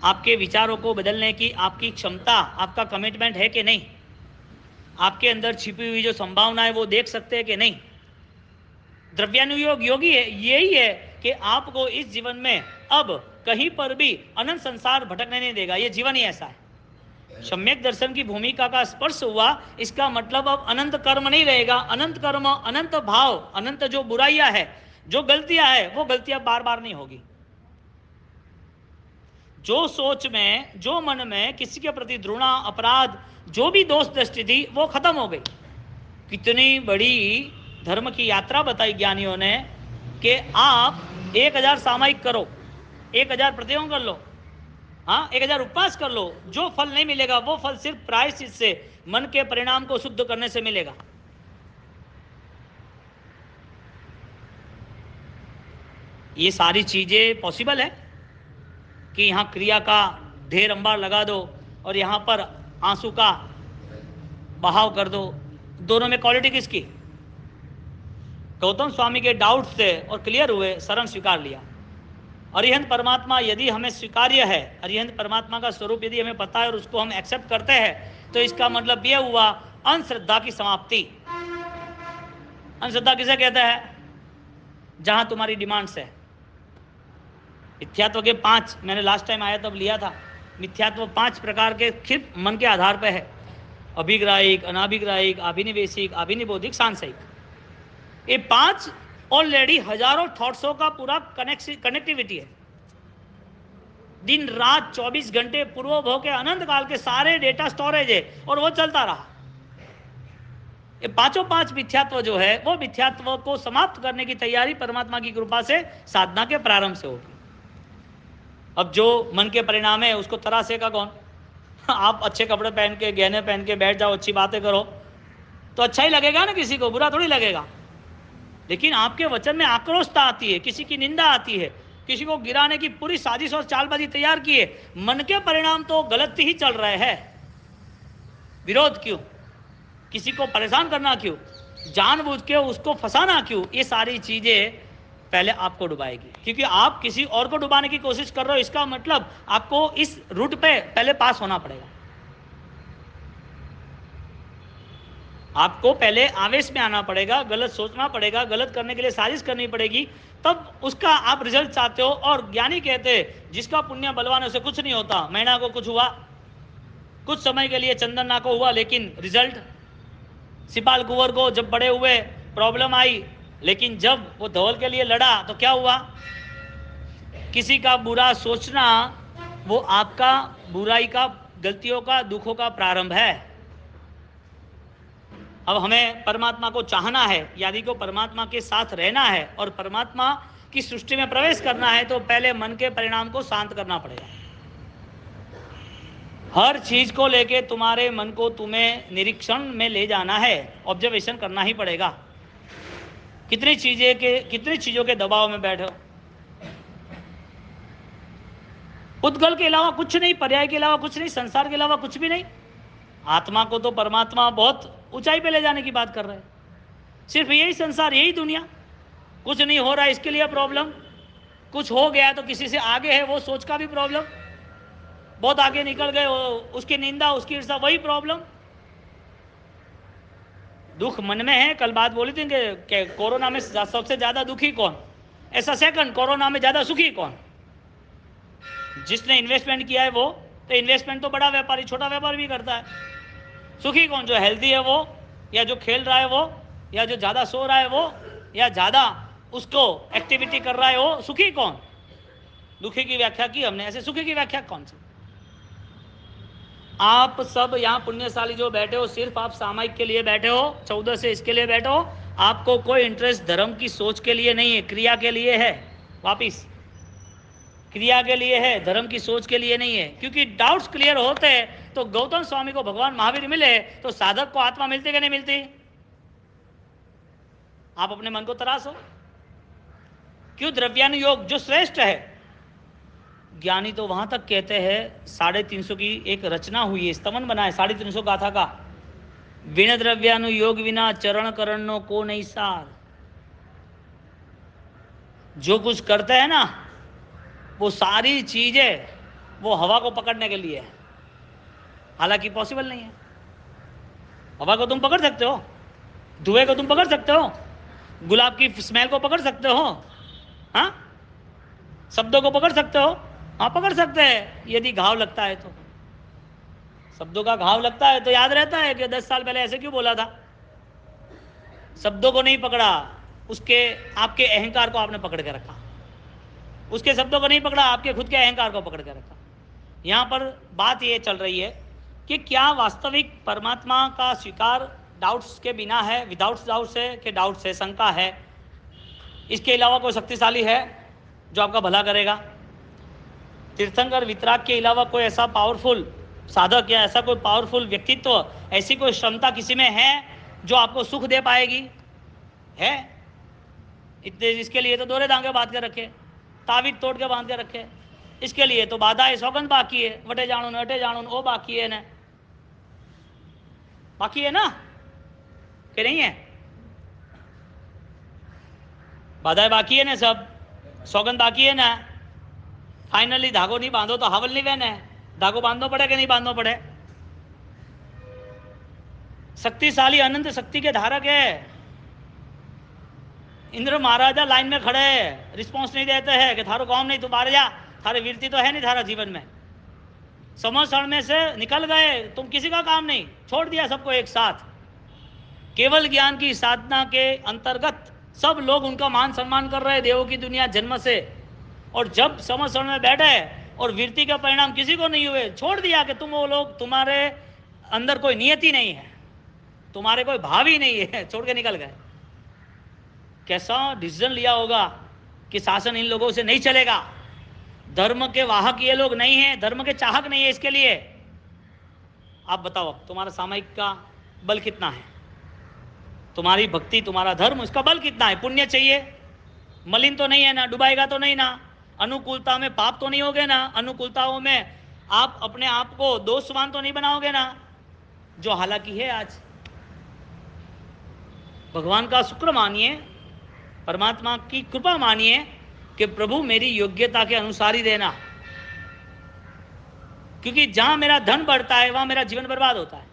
आपके विचारों को बदलने की आपकी क्षमता, आपका कमिटमेंट है कि नहीं, आपके अंदर छिपी हुई जो संभावना है वो देख सकते हैं कि नहीं। द्रव्यानुयोग योगी है, यही है कि आपको इस जीवन में अब कहीं पर भी अनंत संसार भटकने नहीं देगा। ये जीवन ही ऐसा है। सम्यक दर्शन की भूमिका का स्पर्श हुआ, इसका मतलब अब अनंत कर्म नहीं रहेगा। अनंत कर्म, अनंत भाव, अनंत जो बुराइयां है, जो गलतियां है, वो गलतियां बार बार नहीं होगी। जो सोच में, जो मन में किसी के प्रति घृणा, अपराध, जो भी दोष दृष्टि थी, वो खत्म हो गई। कितनी बड़ी धर्म की यात्रा बताई ज्ञानियों ने कि आप 1000 सामायिक करो, 1000 प्रतियों कर लो, हाँ 1000 उपवास कर लो, जो फल नहीं मिलेगा वो फल सिर्फ प्रायश्चित से, मन के परिणाम को शुद्ध करने से मिलेगा। ये सारी चीजें पॉसिबल है कि यहाँ क्रिया का ढेर अंबार लगा दो और यहाँ पर आंसू का बहाव कर दो। दोनों में क्वालिटी किसकी? गौतम स्वामी के डाउट्स थे और क्लियर हुए, शरण स्वीकार लिया। अरिहंत परमात्मा यदि हमें स्वीकार्य है, अरिहंत परमात्मा का स्वरूप यदि हमें पता है और उसको हम एक्सेप्ट करते हैं, तो इसका मतलब यह हुआ अंधश्रद्धा की समाप्ति। अंधश्रद्धा किसे कहते हैं? जहां तुम्हारी डिमांड्स है। मिथ्यात्व के 5, मैंने लास्ट टाइम आया तब लिया था, मिथ्यात्व 5 प्रकार के सिर्फ मन के आधार पर है। अभिग्राहिक, अनाभिग्राहिक, अभिनिवेशिक, अभिनिबोधिक, सांसायिक। ये 5 ऑलरेडी हजारों थॉट्सों का पूरा कनेक्टिविटी है। दिन रात 24 घंटे पूर्व भव के अनंत काल के सारे डेटा स्टोरेज है और वो चलता रहा। ये 5 मिथ्यात्व जो है, वो मिथ्यात्व को समाप्त करने की तैयारी परमात्मा की कृपा से साधना के प्रारंभ से होगी। अब जो मन के परिणाम है उसको तरासेगा कौन? आप अच्छे कपड़े पहन के, गहने पहन के बैठ जाओ, अच्छी बातें करो तो अच्छा ही लगेगा ना, किसी को बुरा थोड़ी लगेगा। लेकिन आपके वचन में आक्रोशता आती है, किसी की निंदा आती है, किसी को गिराने की पूरी साजिश और चालबाजी तैयार की है, मन के परिणाम तो गलत ही चल रहे हैं। विरोध क्यों? किसी को परेशान करना क्यों? जानबूझ के उसको फंसाना क्यों? ये सारी चीजें पहले आपको डुबाएगी, क्योंकि आप किसी और को डुबाने की कोशिश कर रहे हो। इसका मतलब आपको इस रूट पे पहले पास होना पड़ेगा। आपको पहले आवेश में आना पड़ेगा, गलत सोचना पड़ेगा, गलत करने के लिए साजिश करनी पड़ेगी, तब उसका आप रिजल्ट चाहते हो। और ज्ञानी कहते हैं जिसका पुण्य बलवान है उसे कुछ नहीं होता। मैना को कुछ हुआ, कुछ समय के लिए चंदन्ना को हुआ, लेकिन रिजल्ट। सिपाल कुंवर को जब बड़े हुए प्रॉब्लम आई, लेकिन जब वो धौल के लिए लड़ा तो क्या हुआ? किसी का बुरा सोचना वो आपका बुराई का, गलतियों का, दुखों का प्रारंभ है। अब हमें परमात्मा को चाहना है, यानी को परमात्मा के साथ रहना है और परमात्मा की सृष्टि में प्रवेश करना है, तो पहले मन के परिणाम को शांत करना पड़ेगा। हर चीज को लेके तुम्हारे मन को तुम्हें निरीक्षण में ले जाना है, ऑब्जर्वेशन करना ही पड़ेगा। कितनी चीजों के दबाव में बैठे हो। उद्गल के अलावा कुछ नहीं, पर्याय के अलावा कुछ नहीं, संसार के अलावा कुछ भी नहीं। आत्मा को तो परमात्मा बहुत ऊंचाई पे ले जाने की बात कर रहे हैं। सिर्फ यही संसार, यही दुनिया। कुछ नहीं हो रहा है इसके लिए प्रॉब्लम, कुछ हो गया तो किसी से आगे है वो सोच का भी प्रॉब्लम, बहुत आगे निकल गए उसकी निंदा, उसकी ईर्ष्या, वही प्रॉब्लम। दुख मन में है। कल बात बोली थी कि कोरोना में सबसे ज्यादा दुखी कौन? ऐसा सेकंड, कोरोना में ज्यादा सुखी कौन? जिसने इन्वेस्टमेंट किया है वो। तो इन्वेस्टमेंट तो बड़ा व्यापारी छोटा व्यापार भी करता है। सुखी कौन? जो हेल्दी है वो, या जो खेल रहा है वो, या जो ज्यादा सो रहा है वो, या ज्यादा उसको एक्टिविटी कर रहा है वो। सुखी कौन? दुखी की व्याख्या की हमने, ऐसे सुखी की व्याख्या कौन सी? आप सब यहाँ पुण्यशाली जो बैठे हो, सिर्फ आप सामायिक के लिए बैठे हो, 14 से इसके लिए बैठे हो। आपको कोई इंटरेस्ट धर्म की सोच के लिए नहीं है, क्रिया के लिए है। वापिस क्रिया के लिए है, धर्म की सोच के लिए नहीं है। क्योंकि डाउट्स क्लियर होते हैं तो गौतम स्वामी को भगवान महावीर मिले तो साधक को आत्मा मिलती कि नहीं मिलती? आप अपने मन को तराशो। क्यों? द्रव्यानुयोग जो श्रेष्ठ है। ज्ञानी तो वहां तक कहते हैं, 350 की एक रचना हुई है, स्तवन बना है 350 गाथा का। विण द्रव्यानुयोग विना चरण करणो को नहीं सार। जो कुछ करते हैं ना, वो सारी चीजें वो हवा को पकड़ने के लिए है। हालांकि पॉसिबल नहीं है। हवा को तुम पकड़ सकते हो, धुएं को तुम पकड़ सकते हो, गुलाब की स्मेल को पकड़ सकते हो, हाँ, शब्दों को पकड़ सकते हो, हाँ पकड़ सकते हैं, यदि घाव लगता है तो। शब्दों का घाव लगता है तो याद रहता है कि 10 साल पहले ऐसे क्यों बोला था। शब्दों को नहीं पकड़ा, उसके आपके अहंकार को आपने पकड़ के रखा। उसके शब्दों को नहीं पकड़ा, आपके खुद के अहंकार को पकड़ के रखा। यहाँ पर बात ये चल रही है कि क्या वास्तविक परमात्मा का स्वीकार डाउट्स के बिना है, विदाउट डाउट्स है कि डाउट्स है, शंका है? इसके अलावा कोई शक्तिशाली है जो आपका भला करेगा? तीर्थंकर वितराग के अलावा कोई ऐसा पावरफुल साधक या ऐसा कोई पावरफुल व्यक्तित्व, ऐसी कोई क्षमता किसी में है जो आपको सुख दे पाएगी? है? इतने इसके लिए तो दोहरे धागे बांध के रखे, तावीज तोड़ के बांध के रखे। इसके लिए तो बाधाएं सौगंध बाकी है, वटे जाणुन अटे जाणुन वो बाकी है ना, बाकी है ना कि नहीं है? बाधाएं बाकी है ना, सब सौगंध बाकी है ना। फाइनली धागो नहीं बांधो तो हावल नहीं बहने। धागो बांधना पड़े कि नहीं बांधना पड़े? शक्तिशाली अनंत शक्ति के धारक है। इंद्र महाराजा लाइन में खड़े हैं, रिस्पॉन्स नहीं देते हैं कि थारो काम नहीं, तू बाहर जा, थारे वीरती तो है नहीं थारा जीवन में। समझ में से निकल गए, तुम किसी का काम नहीं, छोड़ दिया सबको एक साथ। केवल ज्ञान की साधना के अंतर्गत सब लोग उनका मान सम्मान कर रहे हैं, देवों की दुनिया जन्म से। और जब समझ में बैठे और वीरती का परिणाम किसी को नहीं हुए, छोड़ दिया कि तुम वो लोग, तुम्हारे अंदर कोई नियति नहीं है, तुम्हारे कोई भाव ही नहीं है, छोड़ के निकल गए। कैसा डिसीजन लिया होगा कि शासन इन लोगों से नहीं चलेगा, धर्म के वाहक ये लोग नहीं है, धर्म के चाहक नहीं है। इसके लिए आप बताओ तुम्हारा सामायिक का बल कितना है? तुम्हारी भक्ति, तुम्हारा धर्म, उसका बल कितना है? पुण्य चाहिए, मलिन तो नहीं है ना, डुबाएगा तो नहीं ना, अनुकूलता में पाप तो नहीं होगे ना, अनुकूलताओं में आप अपने आप को दोषवान तो नहीं बनाओगे ना, जो हालांकि है आज। भगवान का शुक्र मानिए, परमात्मा की कृपा मानिए कि प्रभु मेरी योग्यता के अनुसार ही देना, क्योंकि जहां मेरा धन बढ़ता है वहां मेरा जीवन बर्बाद होता है।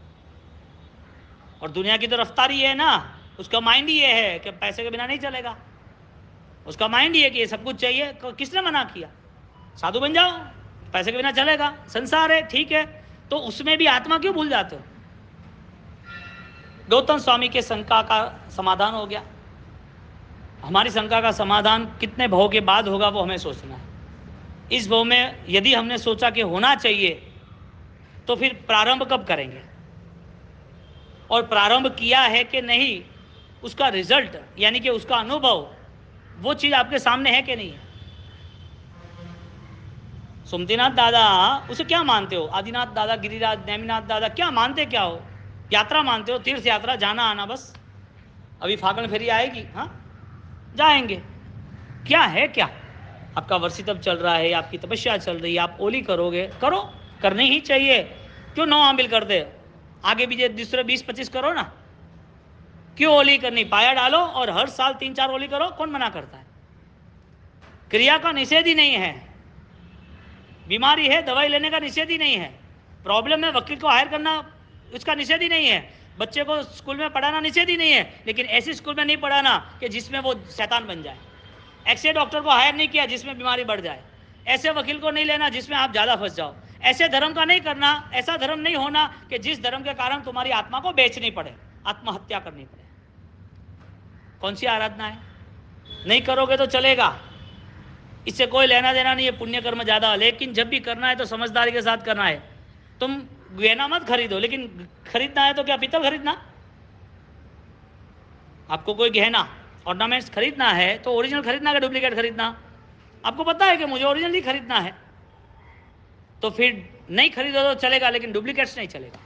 और दुनिया की तो रफ्तार ही है ना, उसका माइंड ही ये है कि पैसे के बिना नहीं चलेगा, उसका माइंड ही है कि ये सब कुछ चाहिए। किसने मना किया? साधु बन जाओ, पैसे के बिना चलेगा, संसार है, ठीक है। तो उसमें भी आत्मा क्यों भूल जाते हो? गौतम स्वामी के शंका का समाधान हो गया। हमारी शंका का समाधान कितने भाव के बाद होगा वो हमें सोचना है। इस भाव में यदि हमने सोचा कि होना चाहिए तो फिर प्रारंभ कब करेंगे, और प्रारंभ किया है कि नहीं, उसका रिजल्ट यानी कि उसका अनुभव, वो चीज आपके सामने है कि नहीं है। सुमतिनाथ दादा, उसे क्या मानते हो? आदिनाथ दादा, गिरिराज, नेमिनाथ दादा, क्या मानते, क्या हो? यात्रा मानते हो, तीर्थ यात्रा, जाना आना बस। अभी फागण फेरी आएगी, हाँ जाएंगे। क्या है, क्या आपका वर्षितव चल रहा है, आपकी तपस्या चल रही है, आप ओली करोगे, करो, करनी ही चाहिए। क्यों 9 आमिल करते? आगे भी दूसरे 20-25 करो ना, क्यों ओली करनी? पाया डालो और हर साल 3-4 ओली करो, कौन मना करता है? क्रिया का निषेध ही नहीं है। बीमारी है, दवाई लेने का निषेध ही नहीं है। प्रॉब्लम है, वकील को हायर करना, उसका निषेध ही नहीं है। बच्चे को स्कूल में पढ़ाना निषेध ही नहीं है, लेकिन ऐसे स्कूल में नहीं पढ़ाना कि जिसमें वो शैतान बन जाए। ऐसे डॉक्टर को हायर नहीं किया जिसमें बीमारी बढ़ जाए। ऐसे वकील को नहीं लेना जिसमें आप ज़्यादा फंस जाओ। ऐसे धर्म का नहीं करना, ऐसा धर्म नहीं होना कि जिस धर्म के कारण तुम्हारी आत्मा को बेचनी पड़े, आत्महत्या करनी पड़े। कौन सी आराधना है? नहीं करोगे तो चलेगा, इससे कोई लेना देना नहीं है, पुण्य कर्म ज़्यादा। लेकिन जब भी करना है तो समझदारी के साथ करना है। तुम गहना मत खरीदो, लेकिन खरीदना है तो क्या पीतल खरीदना? आपको कोई गहना ऑर्नामेंट्स खरीदना है तो ओरिजिनल खरीदना है, डुप्लीकेट खरीदना? आपको पता है कि मुझे ओरिजिनल ही खरीदना है, तो फिर नहीं खरीदो तो चलेगा, लेकिन डुप्लीकेट्स नहीं चलेगा।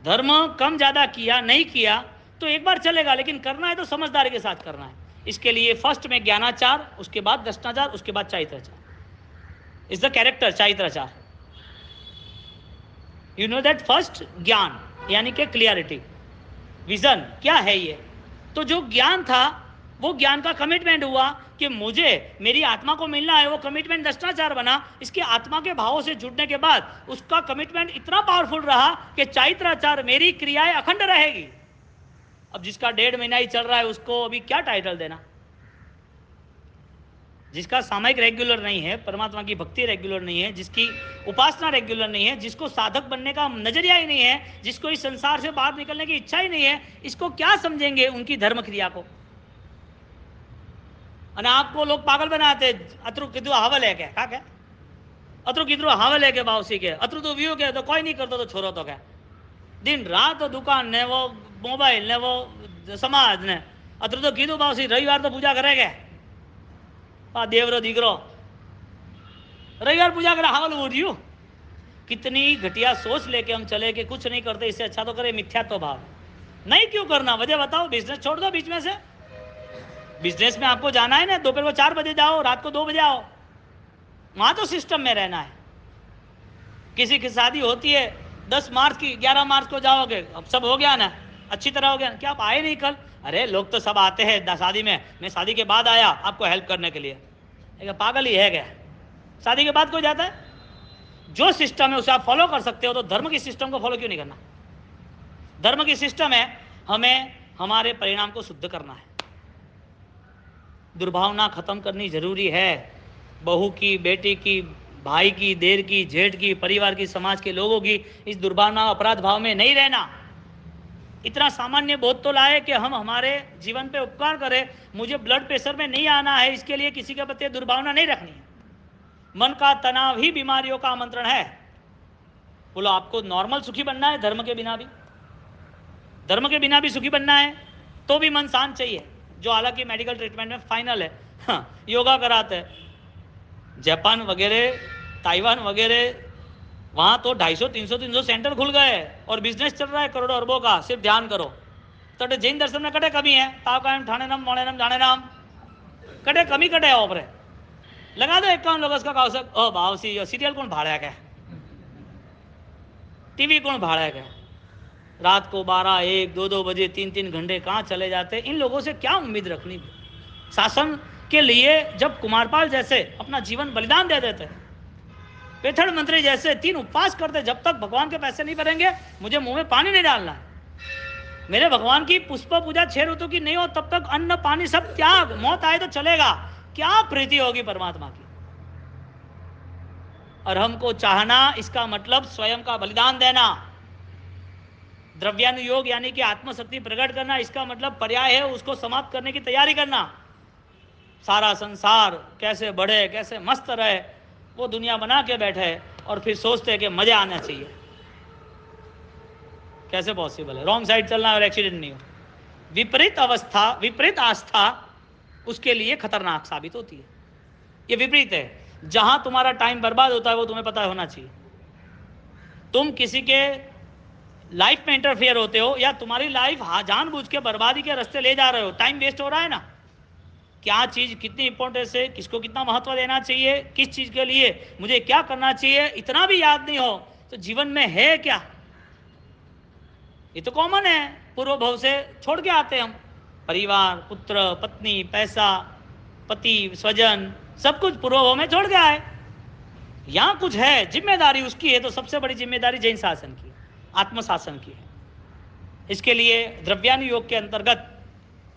धर्म कम ज़्यादा किया, नहीं किया तो एक बार चलेगा, लेकिन करना है तो समझदारी के साथ करना है। इसके लिए फर्स्ट में ज्ञानाचार, उसके बाद दर्शनाचार, उसके बाद चारित्राचार। इज द कैरेक्टर चारित्राचार। यू नो दैट फर्स्ट ज्ञान यानी कि क्लियरिटी, विजन, क्या है ये। तो जो ज्ञान था वो ज्ञान का कमिटमेंट हुआ कि मुझे मेरी आत्मा को मिलना है, वो कमिटमेंट दर्शनाचार बना। इसके आत्मा के भावों से जुड़ने के बाद उसका कमिटमेंट इतना पावरफुल रहा कि चारित्राचार, मेरी क्रियाएं अखंड रहेगी। अब जिसका 1.5 महीना ही चल रहा है उसको अभी क्या टाइटल देना? जिसका सामयिक रेगुलर नहीं है, परमात्मा की भक्ति रेगुलर नहीं है, जिसकी उपासना रेगुलर नहीं है, जिसको साधक बनने का नजरिया ही नहीं है, जिसको इस संसार से बाहर निकलने की इच्छा ही नहीं है, इसको क्या समझेंगे उनकी धर्म क्रिया को? અને आपको लोग पागल बनाते। अत्रु कीधु हावल है क्या? क्या अत्रु कीधु हावल है के बावसी के अत्रु तो व्यू के तो कोई नहीं करता, तो छोरो तो क्या दिन रात तो दुकान ने वो मोबाइल ने वो समाज ने। अत्रु तो कीधु बावसी रविवार तो पूजा करे के देवरो दीकरो रविवार पूजा करे, हावल उठ्यू। कितनी घटिया सोच लेके हम चले कि कुछ नहीं करते, इससे अच्छा तो करे मिथ्यात्व भाव। नहीं क्यों करना, वजह बताओ। बिजनेस छोड़ दो बीच में से। बिजनेस में आपको जाना है ना, दोपहर को 4 बजे जाओ, रात को 2 बजे आओ, वहां तो सिस्टम में रहना है। किसी की शादी होती है 10 मार्च की, 11 मार्च को जाओगे, अब सब हो गया ना, अच्छी तरह हो गया। क्या आप आए नहीं कल? अरे लोग तो सब आते हैं शादी में, मैं शादी के बाद आया आपको हेल्प करने के लिए। पागल ही है क्या? शादी के बाद कोई जाता है? जो सिस्टम है उसे आप फॉलो कर सकते हो, तो धर्म की सिस्टम को फॉलो क्यों नहीं करना? धर्म की सिस्टम है हमें हमारे परिणाम को शुद्ध करना है। दुर्भावना खत्म करनी जरूरी है। बहू की, बेटी की, भाई की, देर की, जेठ की, परिवार की, समाज के लोगों की, इस दुर्भावना अपराध भाव में नहीं रहना। इतना सामान्य बोध तो लाए कि हम हमारे जीवन पे उपकार करें। मुझे ब्लड प्रेशर में नहीं आना है, इसके लिए किसी के प्रति दुर्भावना नहीं रखनी है। मन का तनाव ही बीमारियों का आमंत्रण है। बोलो आपको नॉर्मल सुखी बनना है, धर्म के बिना भी, धर्म के बिना भी सुखी बनना है, तो भी मन शांत चाहिए, जो हालांकि मेडिकल ट्रीटमेंट में फाइनल है। हाँ, योगा कराते हैं जापान वगैरह, ताइवान वगैरह, वहाँ तो 250, 300 सेंटर खुल गए और बिजनेस चल रहा है करोड़ों अरबों का। सिर्फ ध्यान करो, तो जैन दर्शन में कटे कमी है, ताव कायम ठाणे नाम मोणे नाम जाने नाम कटे कमी कटे ओपरे लगा दो 51 लोग का काउसक ओ भावसी सीरियल कौन भाड़ा क्या, टीवी कौन भाड़ा क्या, रात को 12, 1, 2 बजे 3 घंटे कहाँ चले जाते। इन लोगों से क्या उम्मीद रखनी। शासन के लिए जब कुमारपाल जैसे अपना जीवन बलिदान दे देते, पेथड़ मंत्री जैसे 3 उपवास करते, जब तक भगवान के पैसे नहीं भरेंगे मुझे मुंह में पानी नहीं डालना है, मेरे भगवान की पुष्प पूजा 6 ऋतु की नहीं हो तब तक अन्न पानी सब त्याग, मौत आए तो चलेगा। क्या प्रीति होगी परमात्मा की। और हमको चाहना, इसका मतलब स्वयं का बलिदान देना। द्रव्यानुयोग यानी कि आत्मशक्ति प्रकट करना, इसका मतलब पर्याय है उसको समाप्त करने की तैयारी करना। सारा संसार कैसे बढ़े, कैसे मस्त रहे, वो दुनिया बना के बैठे और फिर सोचते हैं कि मजा आना चाहिए। कैसे पॉसिबल है। रॉन्ग साइड चलना और एक्सीडेंट नहीं हो। विपरीत अवस्था, विपरीत आस्था उसके लिए खतरनाक साबित होती है। ये विपरीत है। जहां तुम्हारा टाइम बर्बाद होता है वो तुम्हें पता होना चाहिए। तुम किसी के लाइफ में इंटरफेयर होते हो या तुम्हारी लाइफ जानबूझ के बर्बादी के रास्ते ले जा रहे हो, टाइम वेस्ट हो रहा है ना। क्या चीज कितनी इंपॉर्टेंस है, किसको कितना महत्व देना चाहिए, किस चीज के लिए मुझे क्या करना चाहिए, इतना भी याद नहीं हो तो जीवन में है क्या। ये तो कॉमन है, पूर्व भव से छोड़ के आते हम। परिवार, पुत्र, पत्नी, पैसा, पति, स्वजन, सब कुछ पूर्व भव में छोड़ के आए। यहां कुछ है, जिम्मेदारी उसकी है, तो सबसे बड़ी जिम्मेदारी जैन शासन की, आत्मशासन की है। इसके लिए द्रव्यानुयोग के अंतर्गत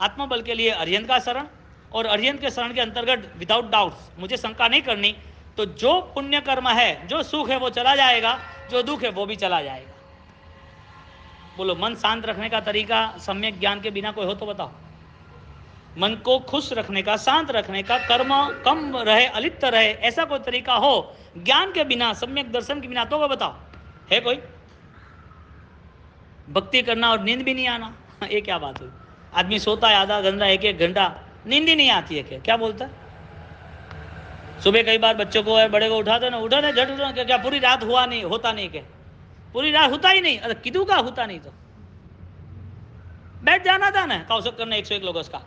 आत्मबल के लिए अर्यंत का शरण, और अर्यंत के शरण के अंतर्गत विदाउट डाउट्स, मुझे शंका नहीं करनी, तो जो पुण्य कर्म है, जो सुख है वो चला जाएगा, जो दुख है वो भी चला जाएगा। बोलो, मन शांत रखने का तरीका सम्यक ज्ञान के बिना कोई हो तो बताओ। मन को खुश रखने का, शांत रखने का, कर्म कम रहे, अलिप्त रहे, ऐसा कोई तरीका हो ज्ञान के बिना, सम्यक दर्शन के बिना, तो वो बताओ, है कोई? भक्ति करना और नींद भी नहीं आना, ये क्या बात हुई? आदमी सोता है आधा घंटा, 1-1 घंटा, नींद ही नहीं आती है। क्या बोलता है? सुबह कई बार बच्चों को बड़े को उठाते ना, उठा नहीं, झट उठा, क्या पूरी रात हुआ नहीं, होता नहीं, क्या पूरी रात होता ही नहीं? अरे किदू का होता नहीं तो बैठ जाना था ना कौशक करने 101 लोगस का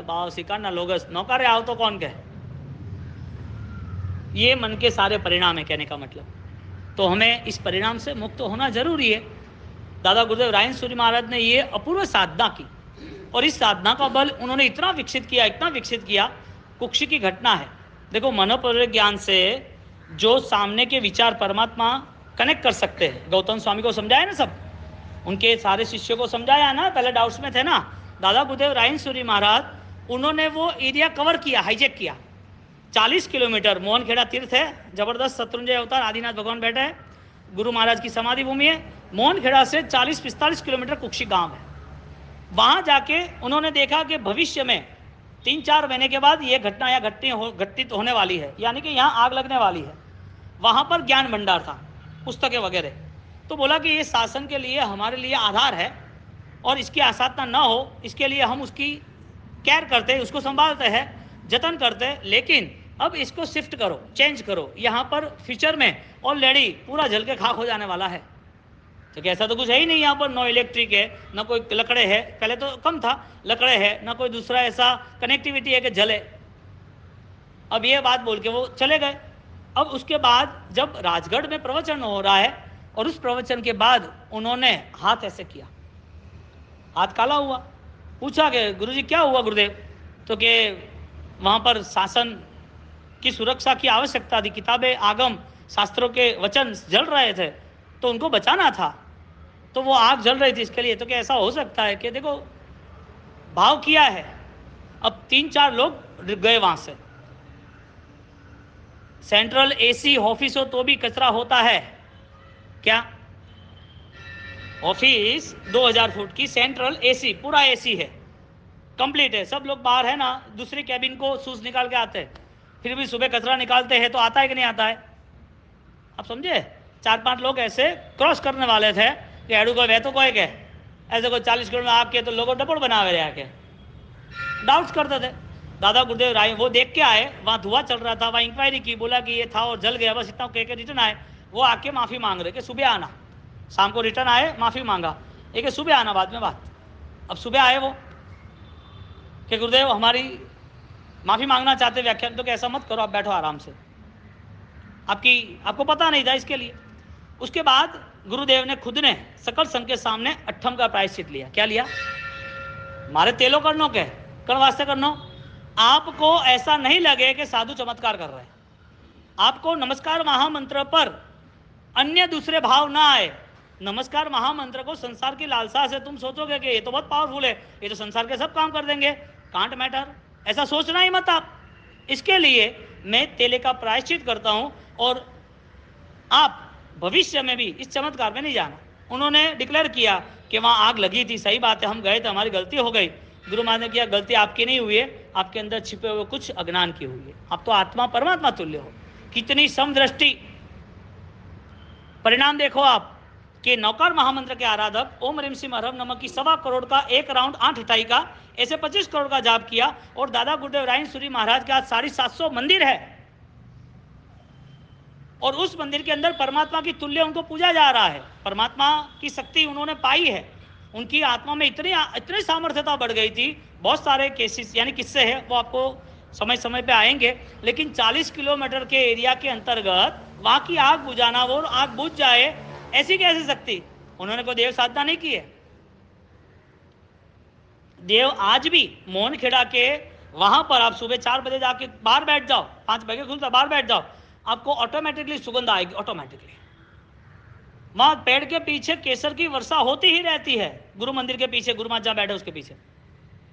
भाव सिकाना लोगस नौकारे आओ तो कौन कहे। ये मन के सारे परिणाम है कहने का मतलब। तो हमें इस परिणाम से मुक्त होना जरूरी है। दादा गुरुदेव रायन सूर्य महाराज ने ये अपूर्व साधना की, और इस साधना का बल उन्होंने इतना विकसित किया, इतना विकसित किया। कुक्षी की घटना है, देखो, मनोपरिज्ञान से जो सामने के विचार परमात्मा कनेक्ट कर सकते हैं। गौतम स्वामी को समझाया ना, सब उनके सारे शिष्यों को समझाया ना, पहले डाउट्स में थे ना। दादा गुरुदेव रायन सूरी महाराज, उन्होंने वो एरिया कवर किया, हाईजेक किया। 40 किलोमीटर, मोहनखेड़ा तीर्थ है, जबरदस्त शत्रुंजय अवतार आदिनाथ भगवान बैठे हैं, गुरु महाराज की समाधि भूमि है। मोहनखेड़ा से 40-45 किलोमीटर कुक्षी गांव है। वहां जाके उन्होंने देखा कि भविष्य में 3-4 महीने के बाद ये घटना या घटित होने वाली है, यानी कि यहाँ आग लगने वाली है। वहां पर ज्ञान भंडार था, पुस्तकें वगैरह। तो बोला कि ये शासन के लिए, हमारे लिए आधार है, और इसकी आसाधना ना हो, इसके लिए हम उसकी केयर करते हैं, उसको संभालते हैं, जतन करते हैं, लेकिन अब इसको शिफ्ट करो, चेंज करो। यहाँ पर फ्यूचर में ऑलरेडी पूरा जल के खाक हो जाने वाला है। तो कैसा तो कुछ है ही नहीं यहाँ पर, नो इलेक्ट्रिक है, ना कोई लकड़े है, पहले तो कम था, लकड़े है, ना कोई दूसरा ऐसा कनेक्टिविटी है कि जले। अब ये बात बोल के वो चले गए। अब उसके बाद जब राजगढ़ में प्रवचन हो रहा है, और उस प्रवचन के बाद उन्होंने हाथ ऐसे किया, हाथ काला हुआ। पूछा कि गुरुजी क्या हुआ गुरुदेव? तो कि वहाँ पर शासन की सुरक्षा की आवश्यकता थी, किताबें, आगम, शास्त्रों के वचन जल रहे थे, तो उनको बचाना था, तो वो आग जल रही थी इसके लिए। तो क्या ऐसा हो सकता है कि देखो भाव किया है। अब 3-4 लोग गए वहाँ से। सेंट्रल एसी ऑफिस हो तो भी कचरा होता है क्या? ऑफिस 2000 फुट की, सेंट्रल एसी, पूरा एसी है, कंप्लीट है, सब लोग बाहर है ना, दूसरी कैबिन को सूस निकाल के आते हैं, फिर भी सुबह कचरा निकालते हैं, तो आता है कि नहीं आता है? आप समझे? 4-5 लोग ऐसे क्रॉस करने वाले थे कि हेडू को वह तो कोई के ऐसे कोई 40 किलोमीटर आके तो लोगों डपड़ बना हुए आके डाउट्स करते थे। दादा गुरुदेव राय वो देख के आए, वहाँ धुआं चल रहा था, वहाँ इंक्वायरी की, बोला कि ये था और जल गया, बस इतना कह के रिटर्न आए। वो आके माफ़ी मांग रहे कि सुबह आना, शाम को रिटर्न आए, माफ़ी मांगा, ये कि सुबह आना, बाद में बात। अब सुबह आए वो कि गुरुदेव हमारी माफ़ी मांगना चाहते व्याख्यान, तो कि ऐसा मत करो, आप बैठो आराम से, आपको पता नहीं था इसके लिए। उसके बाद गुरुदेव ने खुद ने सकल संघ के सामने अट्ठम का प्रायश्चित लिया। क्या लिया? मारे तेलो करनो के कण वास्ते करनो, आपको ऐसा नहीं लगे कि साधु चमत्कार कर रहे हैं, आपको नमस्कार महामंत्र पर अन्य दूसरे भाव ना आए। नमस्कार महामंत्र को संसार की लालसा से तुम सोचोगे कि ये तो बहुत पावरफुल है, ये तो संसार के सब काम कर देंगे, कांट मैटर, ऐसा सोचना ही मत आप। इसके लिए मैं तेले का प्रायश्चित करता हूं और आप भविष्य में भी इस चमत्कार में नहीं जाना। उन्होंने डिक्लेयर किया कि वहां आग लगी थी, सही बात है, हम गए थे, हमारी गलती हो गई। गुरु महाराज ने किया, गलती आपकी नहीं हुई है, आपके अंदर छिपे हुए कुछ अज्ञान की हुई है, आप तो आत्मा परमात्मा तुल्य हो। कितनी समदृष्टि। परिणाम देखो आप कि नौकार महामंत्र के आराधक ओम ह्रीम सिम हरम नमः की 1.25 करोड़ का एक राउंड 8 इटाई का ऐसे 25 करोड़ का जाप किया, और दादा गुरुदेव रायन सूरी महाराज के आज 750 मंदिर है, और उस मंदिर के अंदर परमात्मा की तुल्य उनको पूजा जा रहा है। परमात्मा की शक्ति उन्होंने पाई है, उनकी आत्मा में इतनी सामर्थ्यता बढ़ गई थी। बहुत सारे केसेस यानी किस्से हैं, वो आपको समय समय पे आएंगे, लेकिन 40 किलोमीटर के एरिया के अंतर्गत वहां की आग बुझाना, वो आग बुझ जाए, ऐसी कैसी शक्ति? उन्होंने कोई देव साधना नहीं की है। देव आज भी मोहनखेड़ा के वहां पर आप सुबह 4 बजे जाके बाहर बैठ जाओ, 5 बजे खुलता, बाहर बैठ जाओ, आपको ऑटोमेटिकली सुगंध आएगी, ऑटोमेटिकली। वहां पेड़ के पीछे केसर की वर्षा होती ही रहती है। गुरु मंदिर के पीछे, गुरु महाराज जहाँ बैठे उसके पीछे,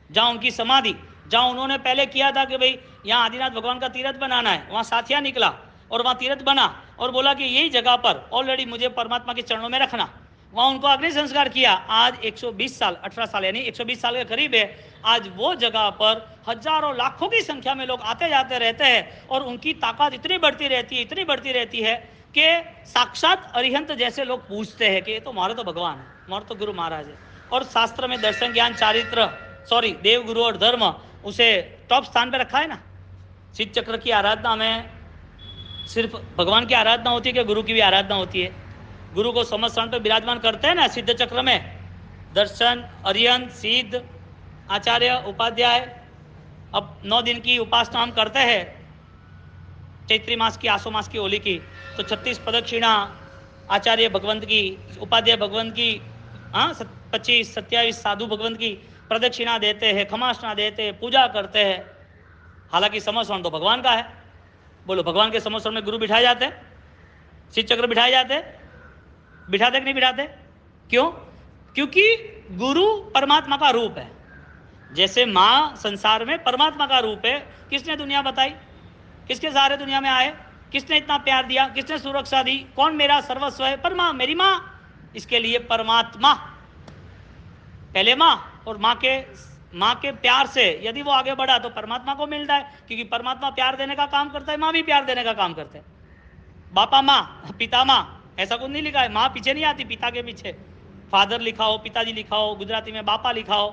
जहाँ उनकी समाधि, जहाँ उन्होंने पहले किया था कि भाई यहाँ आदिनाथ भगवान का तीर्थ बनाना है, वहाँ साथिया निकला और वहाँ तीर्थ बना और बोला कि यही जगह पर ऑलरेडी मुझे परमात्मा के चरणों में रखना। वहाँ उनको अग्नि संस्कार किया। आज 120 साल, 18 साल यानी 120 साल के करीब है, आज वो जगह पर हजारों लाखों की संख्या में लोग आते जाते रहते हैं, और उनकी ताकत इतनी बढ़ती रहती है, इतनी बढ़ती रहती है कि साक्षात अरिहंत जैसे लोग पूछते हैं कि ये तो हमारे तो भगवान है, हमारे तो गुरु महाराज है। और शास्त्र में दर्शन ज्ञान चारित्र देव गुरु और धर्म उसे टॉप स्थान पे रखा है ना। सिद्ध चक्र की आराधना में सिर्फ भगवान की आराधना होती है कि गुरु की भी आराधना होती है? गुरु को समस्त स्थान पर विराजमान करते हैं ना सिद्ध चक्र में। दर्शन, अरिहंत, सिद्ध, आचार्य, उपाध्याय। अब 9 दिन की उपासना हम करते हैं, चैत्री मास की, आसो मास की, होली की, तो 36 प्रदक्षिणा आचार्य भगवंत की, उपाध्याय भगवंत की, 25 27 साधु भगवंत की प्रदक्षिणा देते हैं, खमासना देते हैं, पूजा करते हैं। हालांकि समर्पण तो भगवान का है। बोलो, भगवान के समर्पण में गुरु बिठाए जाते हैं, सिद्ध चक्र बिठाए जाते हैं? बिठाते कि नहीं बिठाते? क्यों? क्योंकि गुरु परमात्मा का रूप है। जैसे माँ संसार में परमात्मा का रूप है, किसने दुनिया बताई? किसके सहारे दुनिया में आए? किसने इतना प्यार दिया? किसने सुरक्षा दी? कौन मेरा सर्वस्व है? परमा, मेरी माँ। इसके लिए परमात्मा पहले माँ, और माँ के प्यार से यदि वो आगे बढ़ा तो परमात्मा को मिलता है, क्योंकि परमात्मा प्यार देने का काम करता है, माँ भी प्यार देने का काम करते हैं। बापा माँ, पिता माँ, ऐसा कुछ नहीं लिखा है। माँ पीछे नहीं आती, पिता के पीछे फादर लिखा हो, पिताजी लिखा हो, गुजराती में बापा लिखा हो,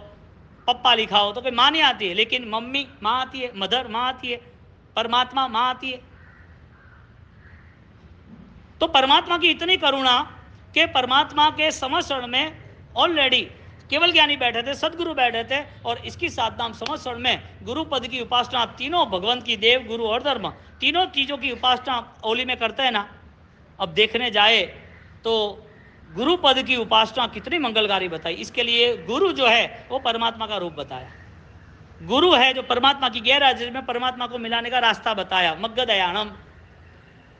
पप्पा लिखा हो, तो कोई माँ नहीं आती है। लेकिन मम्मी माँ आती है, मदर माँ आती है, परमात्मा माँ आती है। तो परमात्मा की इतनी करुणा कि परमात्मा के समर्पण में ऑलरेडी केवल ज्ञानी बैठे थे, सदगुरु बैठे थे, और इसकी साधना हम समर्पण में गुरु पद की उपासना, तीनों भगवंत की, देव गुरु और धर्म, तीनों चीजों की उपासना होली में करते हैं ना। अब देखने जाए तो गुरु पद की उपासना कितनी मंगलकारी बताई। इसके लिए गुरु जो है वो परमात्मा का रूप बताया। गुरु है जो परमात्मा की गैर हाजिरी में परमात्मा को मिलाने का रास्ता बताया। मग्गदयानम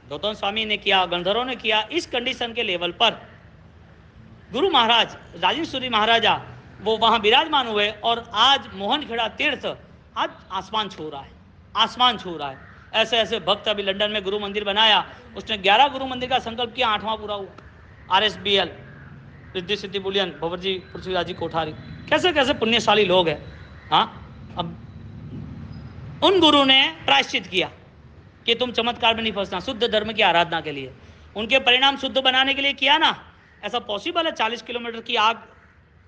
गौतम स्वामी ने किया, गंधर्वों ने किया। इस कंडीशन के लेवल पर गुरु महाराज राजेंद्र सूरी महाराजा वो वहां विराजमान हुए, और आज मोहनखेड़ा तीर्थ आज आसमान छू रहा है, आसमान छू रहा है। ऐसे ऐसे भक्त, अभी लंदन में गुरु मंदिर बनाया, उसने 11 गुरु मंदिर का संकल्प किया, 8वां पूरा हुआ। RSBL, रिद्धि सिद्धि बुलियन, भंवर जी, पृथ्वीराज जी कोठारी, कैसे कैसे पुण्यशाली लोग हैं। हाँ, अब उन गुरु ने प्रायश्चित किया कि तुम चमत्कार में नहीं फंसना, शुद्ध धर्म की आराधना के लिए। उनके परिणाम शुद्ध बनाने के लिए किया ना। ऐसा पॉसिबल है 40 किलोमीटर की आग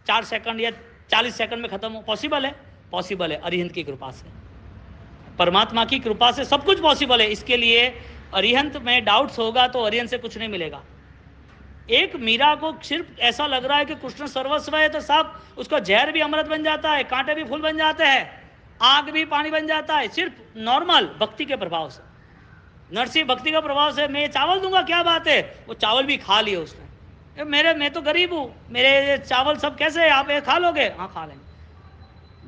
4 सेकंड या 40 सेकंड में खत्म हो? पॉसिबल है? पॉसिबल है, अरिहंत की कृपा से, परमात्मा की कृपा से सब कुछ पॉसिबल है। इसके लिए अरिहंत में डाउट्स होगा तो अरिहंत से कुछ नहीं मिलेगा। एक मीरा को सिर्फ ऐसा लग रहा है कि कृष्ण सर्वस्व है, तो साहब उसका जहर भी अमृत बन जाता है, कांटे भी फूल बन जाते हैं, आग भी पानी बन जाता है, सिर्फ नॉर्मल भक्ति के प्रभाव से। नरसिंह भक्ति का प्रभाव से मैं चावल दूंगा, क्या बात है, वो चावल भी खा लिए उसने। मैं तो गरीब हूँ, मेरे चावल सब कैसे है, आप ये खा लोगे? हाँ खा लेंगे।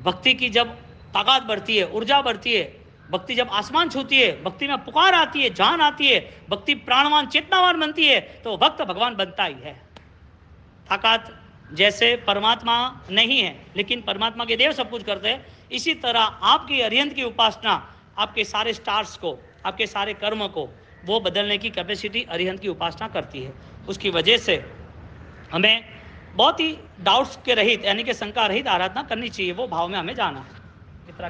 भक्ति की जब ताकत बढ़ती है, ऊर्जा बढ़ती है, भक्ति जब आसमान छूती है, भक्ति में पुकार आती है, जान आती है, भक्ति प्राणवान चेतनावान बनती है, तो भक्त भगवान बनता ही है। ताकत जैसे परमात्मा नहीं है, लेकिन परमात्मा के देव सब कुछ करते हैं, इसी तरह आपकी अरिहंत की उपासना आपके सारे स्टार्स को, आपके सारे कर्म को वो बदलने की कैपेसिटी अरिहंत की उपासना करती है। उसकी वजह से हमें बहुत ही डाउट्स के रहित, यानी कि शंका रहित आराधना करनी चाहिए, वो भाव में हमें जाना है। इतना